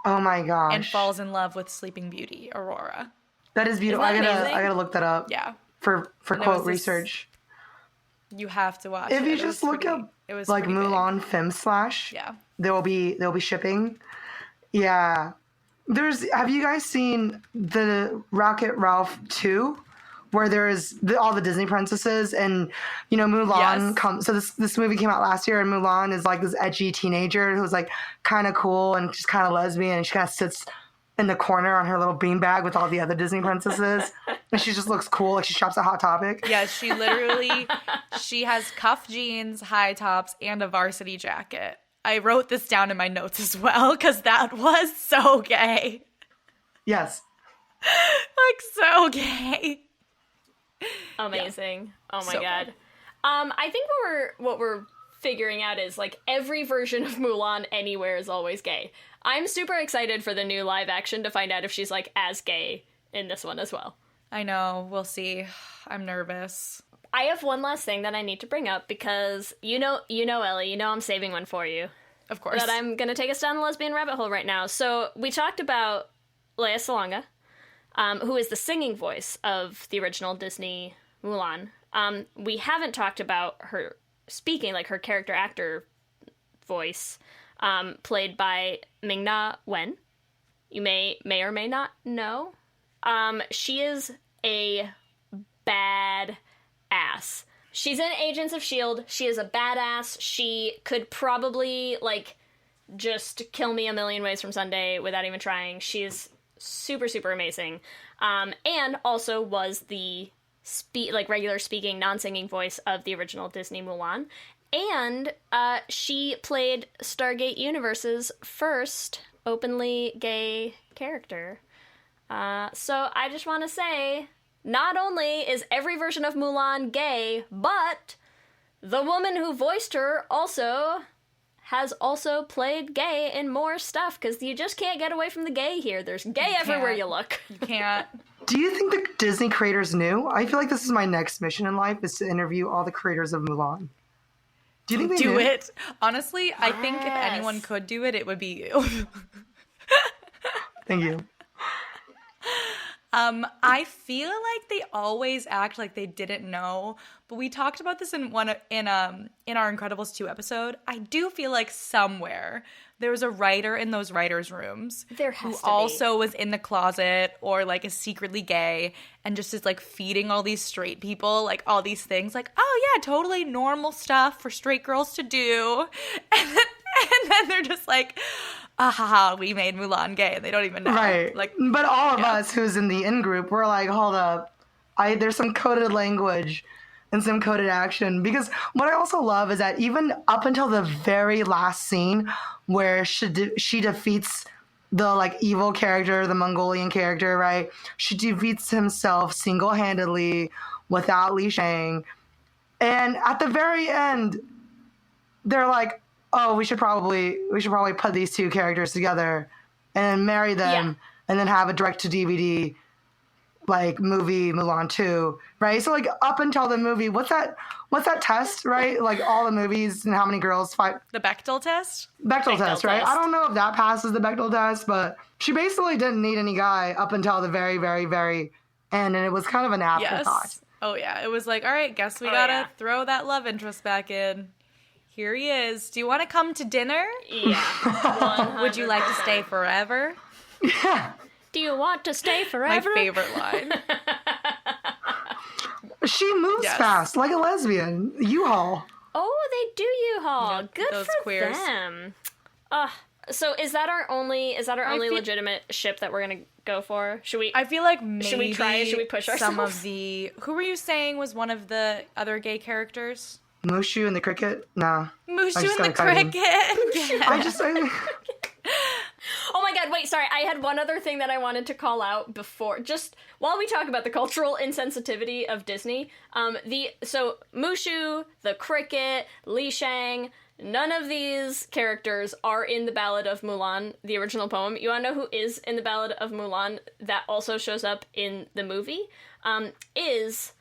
Oh my gosh. And falls in love with Sleeping Beauty, Aurora. That is beautiful. Isn't that I gotta look that up. Yeah. For quote research. You have to watch If it. you It just was look pretty- up it was like pretty big. Mulan Film Slash, Yeah. they'll be shipping. Yeah. Have you guys seen the Wreck-It Ralph 2? Where there is all the Disney princesses and, Mulan comes. So this movie came out last year and Mulan is like this edgy teenager who's like kind of cool and she's kind of lesbian and she kind of sits in the corner on her little beanbag with all the other Disney princesses. And she just looks cool. Like she shops at Hot Topic. Yeah, she literally, she has cuff jeans, high tops, and a varsity jacket. I wrote this down in my notes as well because that was so gay. Yes. So gay. Amazing. Yeah. Oh my So god. good. I think what we're figuring out is every version of Mulan anywhere is always gay. I'm super excited for the new live action to find out if she's as gay in this one as well. I know. We'll see. I'm nervous. I have one last thing that I need to bring up because Ellie, I'm saving one for you. Of course. That I'm gonna take us down the lesbian rabbit hole right now. So we talked about Lea Salonga, who is the singing voice of the original Disney Mulan. We haven't talked about her speaking, her character actor voice, played by Ming-Na Wen. You may or may not know. She is a bad ass. She's in Agents of S.H.I.E.L.D. She is a badass. She could probably, just kill me a million ways from Sunday without even trying. She's super, super amazing. And also was the regular speaking, non-singing voice of the original Disney Mulan. And she played Stargate Universe's first openly gay character. So I just want to say, not only is every version of Mulan gay, but the woman who voiced her has also played gay in more stuff, because you just can't get away from the gay here. There's gay everywhere you look. You can't. Do you think the Disney creators knew? I feel like this is my next mission in life, is to interview all the creators of Mulan. Do you think they do knew? it? Honestly, I think if anyone could do it, it would be you. Thank you. I feel like they always act like they didn't know, but we talked about this in our Incredibles 2 episode. I do feel like somewhere there was a writer in those writers' rooms who also was in the closet or is secretly gay and just is feeding all these straight people all these things oh yeah, totally normal stuff for straight girls to do, and then they're just haha, we made Mulan gay, and they don't even know. Right. But all of us who's in the in-group, we're hold up. There's some coded language and some coded action. Because what I also love is that even up until the very last scene where she defeats the, evil character, the Mongolian character, right? She defeats himself single-handedly without Li Shang. And at the very end, they're oh, we should probably put these two characters together and marry them and then have a direct-to-DVD movie Mulan 2, right? So up until the movie, what's that test, right? All the movies and how many girls fight. The Bechdel test? Bechdel test, right? I don't know if that passes the Bechdel test, but she basically didn't need any guy up until the very, very, very end, and it was kind of an afterthought. Yes. Oh yeah, it was all right, guess we gotta throw that love interest back in. Here he is. Do you want to come to dinner? Yeah. 100%. Would you like to stay forever? Yeah. Do you want to stay forever? My favorite line. She moves fast, like a lesbian. U-Haul. Oh, they do U-Haul. Yep, Good those for queers. them. So is that our only legitimate ship that we're gonna go for? Should we? I feel like maybe should we try? Should we push ourselves? Some of the who were you saying was one of the other gay characters? Mushu and the cricket? Nah. Mushu I just and the gotta cut him. cricket. I just... Oh my god, wait, sorry, I had one other thing that I wanted to call out before, just while we talk about the cultural insensitivity of Disney. So Mushu, the cricket, Li Shang, none of these characters are in the Ballad of Mulan, the original poem. You wanna know who is in the Ballad of Mulan that also shows up in the movie? Is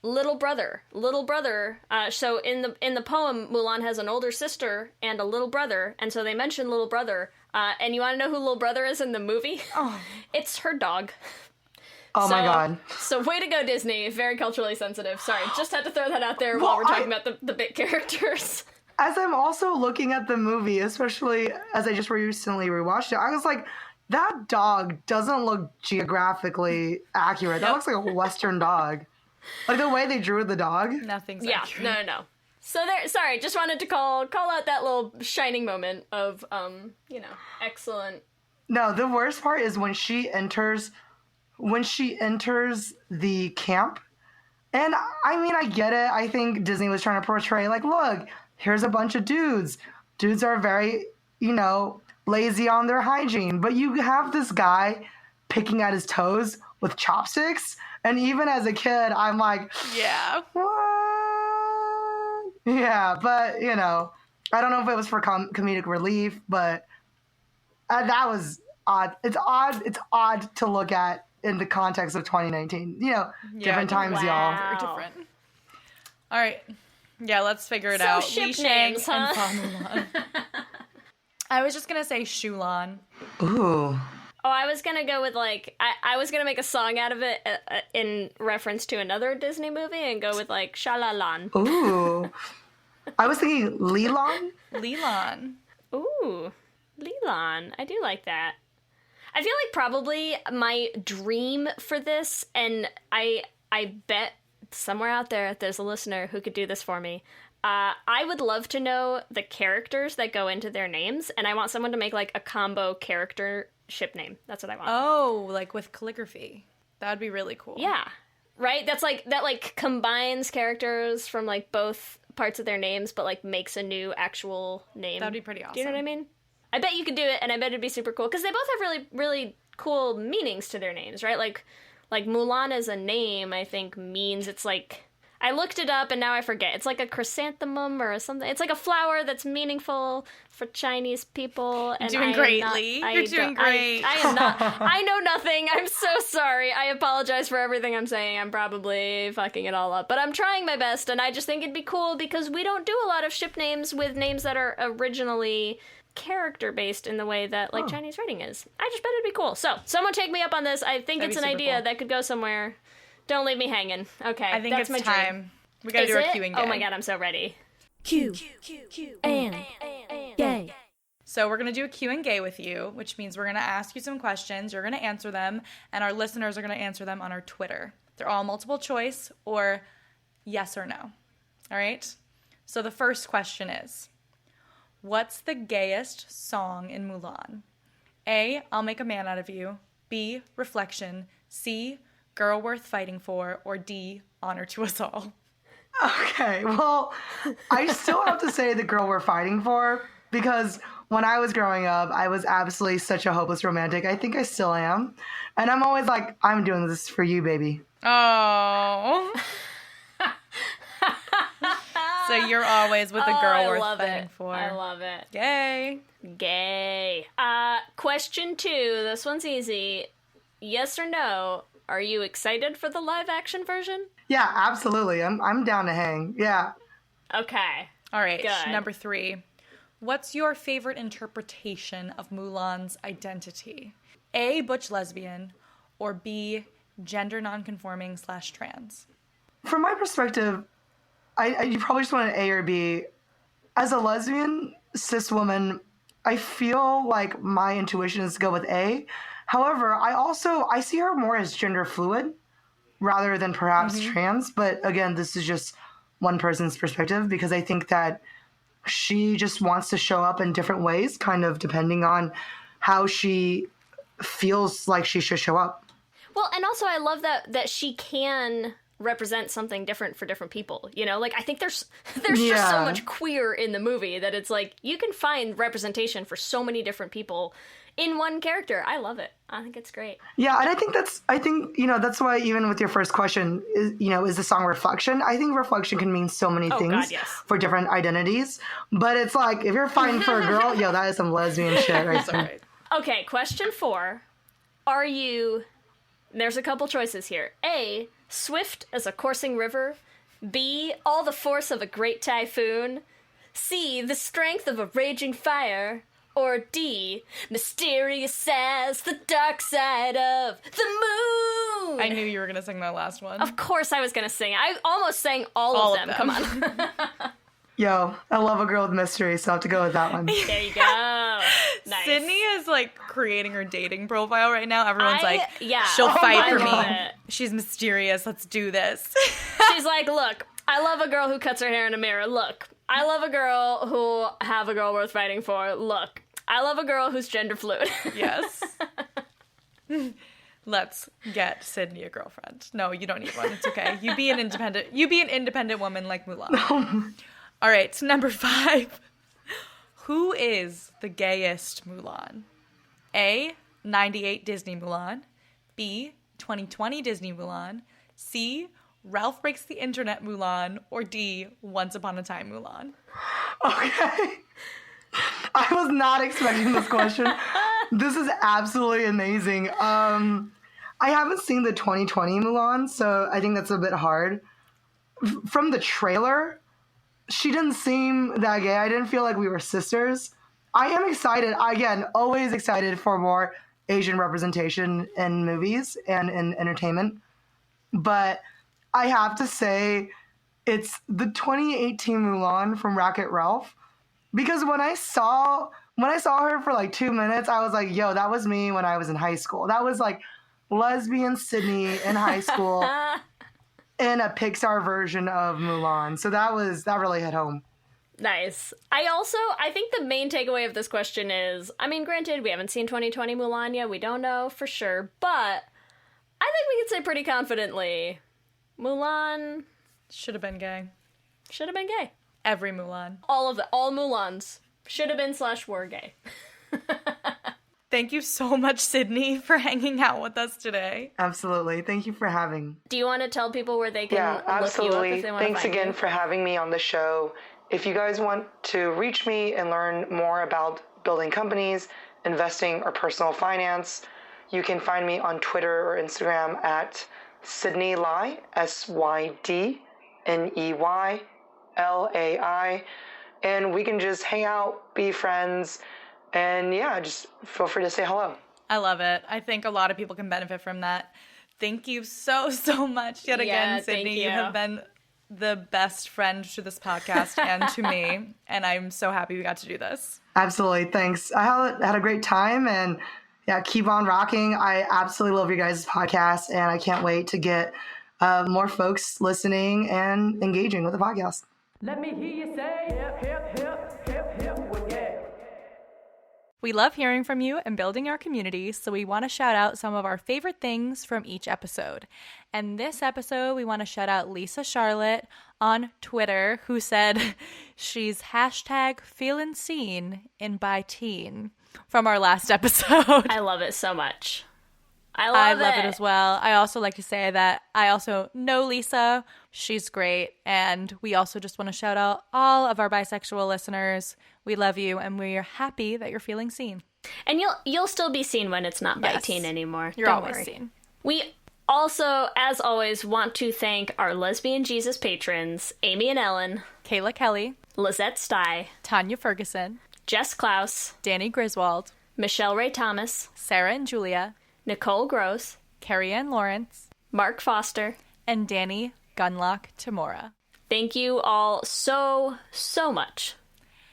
Little Brother. Little Brother, so in the poem, Mulan has an older sister and a little brother, and so they mention Little Brother. And you want to know who Little Brother is in the movie? Oh. It's her dog. Oh my god. So way to go, Disney. Very culturally sensitive. Sorry, just had to throw that out there while we're talking about the bit characters. As I'm also looking at the movie, especially as I just recently rewatched it, I was like, that dog doesn't look geographically accurate. That looks like a Western dog. Like the way they drew the dog. Nothing's accurate. No. So there, sorry, just wanted to call out that little shining moment of, excellent. No, the worst part is when she enters the camp. And I mean, I get it. I think Disney was trying to portray, like, look, here's a bunch of dudes. Dudes are very, lazy on their hygiene. But you have this guy picking at his toes with chopsticks. And even as a kid, I'm like, yeah. What? Yeah, but, I don't know if it was for comedic relief, but that was odd. It's odd to look at in the context of 2019. Different times, y'all. Very different. All right. Yeah, let's figure it So out. ship Li Shang names, and huh? Fa Mulan. I was just going to say Shulan. Ooh. Oh, I was gonna go with I was gonna make a song out of it in reference to another Disney movie and go with Shalalan. Ooh. I was thinking Lilan. Lilan. Ooh, Lilan. I do like that. I feel like probably my dream for this, and I bet somewhere out there there's a listener who could do this for me. I would love to know the characters that go into their names, and I want someone to make a combo character ship name. That's what I want. Oh, with calligraphy. That would be really cool. Yeah. Right? That combines characters from both parts of their names, but makes a new actual name. That'd be pretty awesome. Do you know what I mean? I bet you could do it, and I bet it'd be super cool, because they both have really, really cool meanings to their names, right? Like Mulan as a name, I think, means it's I looked it up and now I forget. It's like a chrysanthemum or something. It's like a flower that's meaningful for Chinese people. You're doing great, Lee. You're doing great. I am not. I know nothing. I'm so sorry. I apologize for everything I'm saying. I'm probably fucking it all up. But I'm trying my best, and I just think it'd be cool because we don't do a lot of ship names with names that are originally character-based in the way that Chinese writing is. I just bet it'd be cool. So, someone take me up on this. I think it's an idea that could go somewhere. Don't leave me hanging. Okay, I think that's it's my time. dream. We gotta Is do our it? Q and Oh gay. my god, I'm so ready. Q and gay. So we're gonna do a Q and gay with you, which means we're gonna ask you some questions, you're gonna answer them, and our listeners are gonna answer them on our Twitter. They're all multiple choice or yes or no. All right? So the first question is, what's the gayest song in Mulan? A, I'll Make a Man Out of You. B, Reflection. C, Girl Worth Fighting For. Or D, Honor to Us All. Okay, well, I still have to say the girl we're fighting for, because when I was growing up, I was absolutely such a hopeless romantic. I think I still am. And I'm always like, I'm doing this for you, baby. Oh. So you're always with the girl worth fighting for. I love it. Gay. Gay. Question 2. This one's easy. Yes or no? Are you excited for the live action version? Yeah, absolutely. I'm down to hang. Yeah. Okay. All right. Good. Number 3. What's your favorite interpretation of Mulan's identity? A, butch lesbian, or B, gender nonconforming / trans? From my perspective, you probably just want an A or B. As a lesbian, cis woman, I feel like my intuition is to go with A. However, I see her more as gender fluid rather than perhaps trans. But again, this is just one person's perspective, because I think that she just wants to show up in different ways, kind of depending on how she feels like she should show up. Well, and also I love that she can represent something different for different people, you know? Like, I think there's just so much queer in the movie that it's like, you can find representation for so many different people in one character. I love it. I think it's great. Yeah, and I think that's why even with your first question, is the song reflection? I think reflection can mean so many things for different identities. But it's like, if you're fighting for a girl, that is some lesbian shit right there. Okay, question 4. Are you... There's a couple choices here. A, swift as a coursing river. B, all the force of a great typhoon. C, the strength of a raging fire. Or D, mysterious as the dark side of the moon. I knew you were going to sing that last one. Of course I was going to sing. I almost sang all of them. Come on. Yo, I love a girl with mystery, so I have to go with that one. There you go. Nice. Sydney is like creating her dating profile right now. Everyone's yeah. she'll fight for me. It. She's mysterious. Let's do this. She's like, look, I love a girl who cuts her hair in a mirror. Look, I love a girl who have a girl worth fighting for. Look, I love a girl who's gender fluid. Yes. Let's get Sydney a girlfriend. No, you don't need one. It's okay. You be an independent woman like Mulan. All right, so number 5. Who is the gayest Mulan? A, 98 Disney Mulan. B, 2020 Disney Mulan. C, Ralph Breaks the Internet Mulan. Or D, Once Upon a Time Mulan. Okay. I was not expecting this question. This is absolutely amazing. I haven't seen the 2020 Mulan, so I think that's a bit hard. From the trailer, she didn't seem that gay. I didn't feel like we were sisters. I am excited. Again, always excited for more Asian representation in movies and in entertainment. But I have to say, it's the 2018 Mulan from Wreck-It Ralph. Because when I saw her for like 2 minutes, I was like, yo, that was me when I was in high school. That was like lesbian Sydney in high school in a Pixar version of Mulan. So that really hit home. Nice. I think the main takeaway of this question is, I mean, granted, we haven't seen 2020 Mulan yet. We don't know for sure. But I think we can say pretty confidently, Mulan should have been gay. Should have been gay. Every Mulan. All Mulans should have been / were gay. Thank you so much, Sydney, for hanging out with us today. Absolutely. Thank you for having. Do you want to tell people where they can look you up if they want to Thanks again for having me on the show. If you guys want to reach me and learn more about building companies, investing, or personal finance, you can find me on Twitter or Instagram at Sydney Lai, SYDNEY LAI, and we can just hang out, be friends, and just feel free to say hello. I love it. I think a lot of people can benefit from that. Thank you so much yet again, Sydney. You have been the best friend to this podcast and to me, and I'm so happy we got to do this. Absolutely. Thanks. I had a great time, and keep on rocking. I absolutely love your guys' podcast, and I can't wait to get more folks listening and engaging with the podcast. Let me hear you say hip, hip, hip, hip, hip, yeah. We love hearing from you and building our community, so we want to shout out some of our favorite things from each episode. And this episode, we want to shout out Lisa Charlotte on Twitter, who said she's #feeling seen in by teen from our last episode. I love it so much. I love it as well. I also like to say that I also know Lisa. She's great. And we also just want to shout out all of our bisexual listeners. We love you, and we're happy that you're feeling seen. And you'll still be seen when it's not by teen anymore. You're Don't always worry. seen. We also, as always, want to thank our Lesbian Jesus patrons, Amy and Ellen, Kayla Kelly, Lizette Stye, Tanya Ferguson, Jess Klaus, Danny Griswold, Michelle Ray Thomas, Sarah and Julia, Nicole Gross, Carrie Ann Lawrence, Mark Foster, and Danny Gunlock Tamora. Thank you all so much.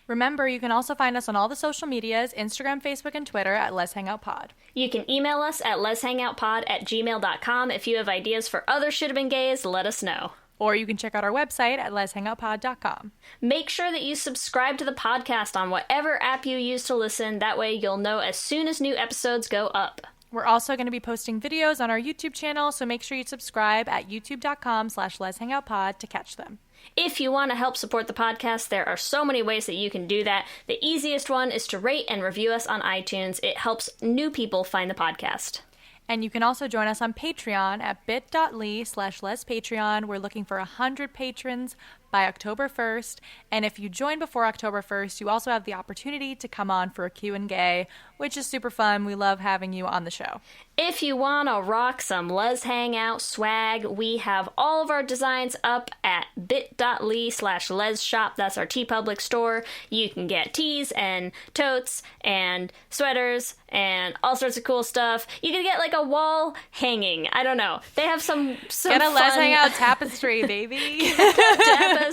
Remember, you can also find us on all the social medias, Instagram, Facebook, and Twitter at Let's Hang Out Pod. You can email us at letshangoutpod@gmail.com. If you have ideas for other Should Have Been Gays, let us know. Or you can check out our website at letshangoutpod.com. Make sure that you subscribe to the podcast on whatever app you use to listen. That way you'll know as soon as new episodes go up. We're also going to be posting videos on our YouTube channel, so make sure you subscribe at youtube.com/LesHangoutPod to catch them. If you want to help support the podcast, there are so many ways that you can do that. The easiest one is to rate and review us on iTunes. It helps new people find the podcast. And you can also join us on Patreon at bit.ly/lespatreon. We're looking for 100 patrons by October 1st. And if you join before October 1st, you also have the opportunity to come on for a Q&A, which is super fun. We love having you on the show. If you want to rock some Les Hangout swag, we have all of our designs up at bit.ly/lesshop. That's our TeePublic store. You can get tees and totes and sweaters and all sorts of cool stuff. You can get like a wall hanging. I don't know. They have some Get a fun... Les Hangout tapestry, baby. Tapestry.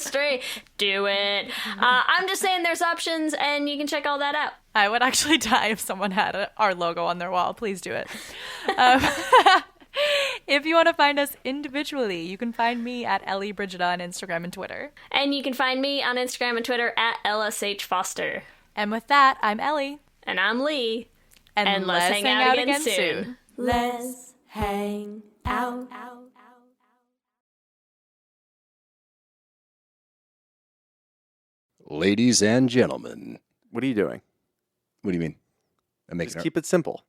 Do it. I'm just saying there's options, and you can check all that out. I would actually die if someone had our logo on their wall. Please do it. If you want to find us individually, you can find me at Ellie Brigida on Instagram and Twitter. And you can find me on Instagram and Twitter at LSH Foster. And with that, I'm Ellie. And I'm Lee. And let's hang out again soon. Let's hang out. Ladies and gentlemen. What are you doing? What do you mean? I'm making Just keep it simple.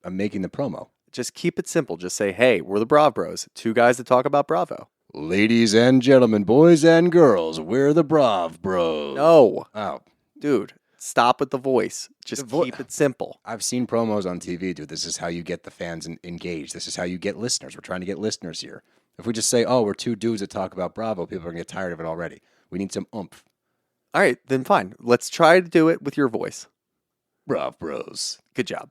I'm making the promo. Just keep it simple. Just say, hey, we're the Brav Bros. Two guys that talk about Bravo. Ladies and gentlemen, boys and girls, we're the Brav Bros. No. Oh. Dude, stop with the voice. Just keep it simple. I've seen promos on TV, dude. This is how you get the fans engaged. This is how you get listeners. We're trying to get listeners here. If we just say, oh, we're two dudes that talk about Bravo, people are going to get tired of it already. We need some oomph. All right, then fine. Let's try to do it with your voice. Brav Bros. Good job.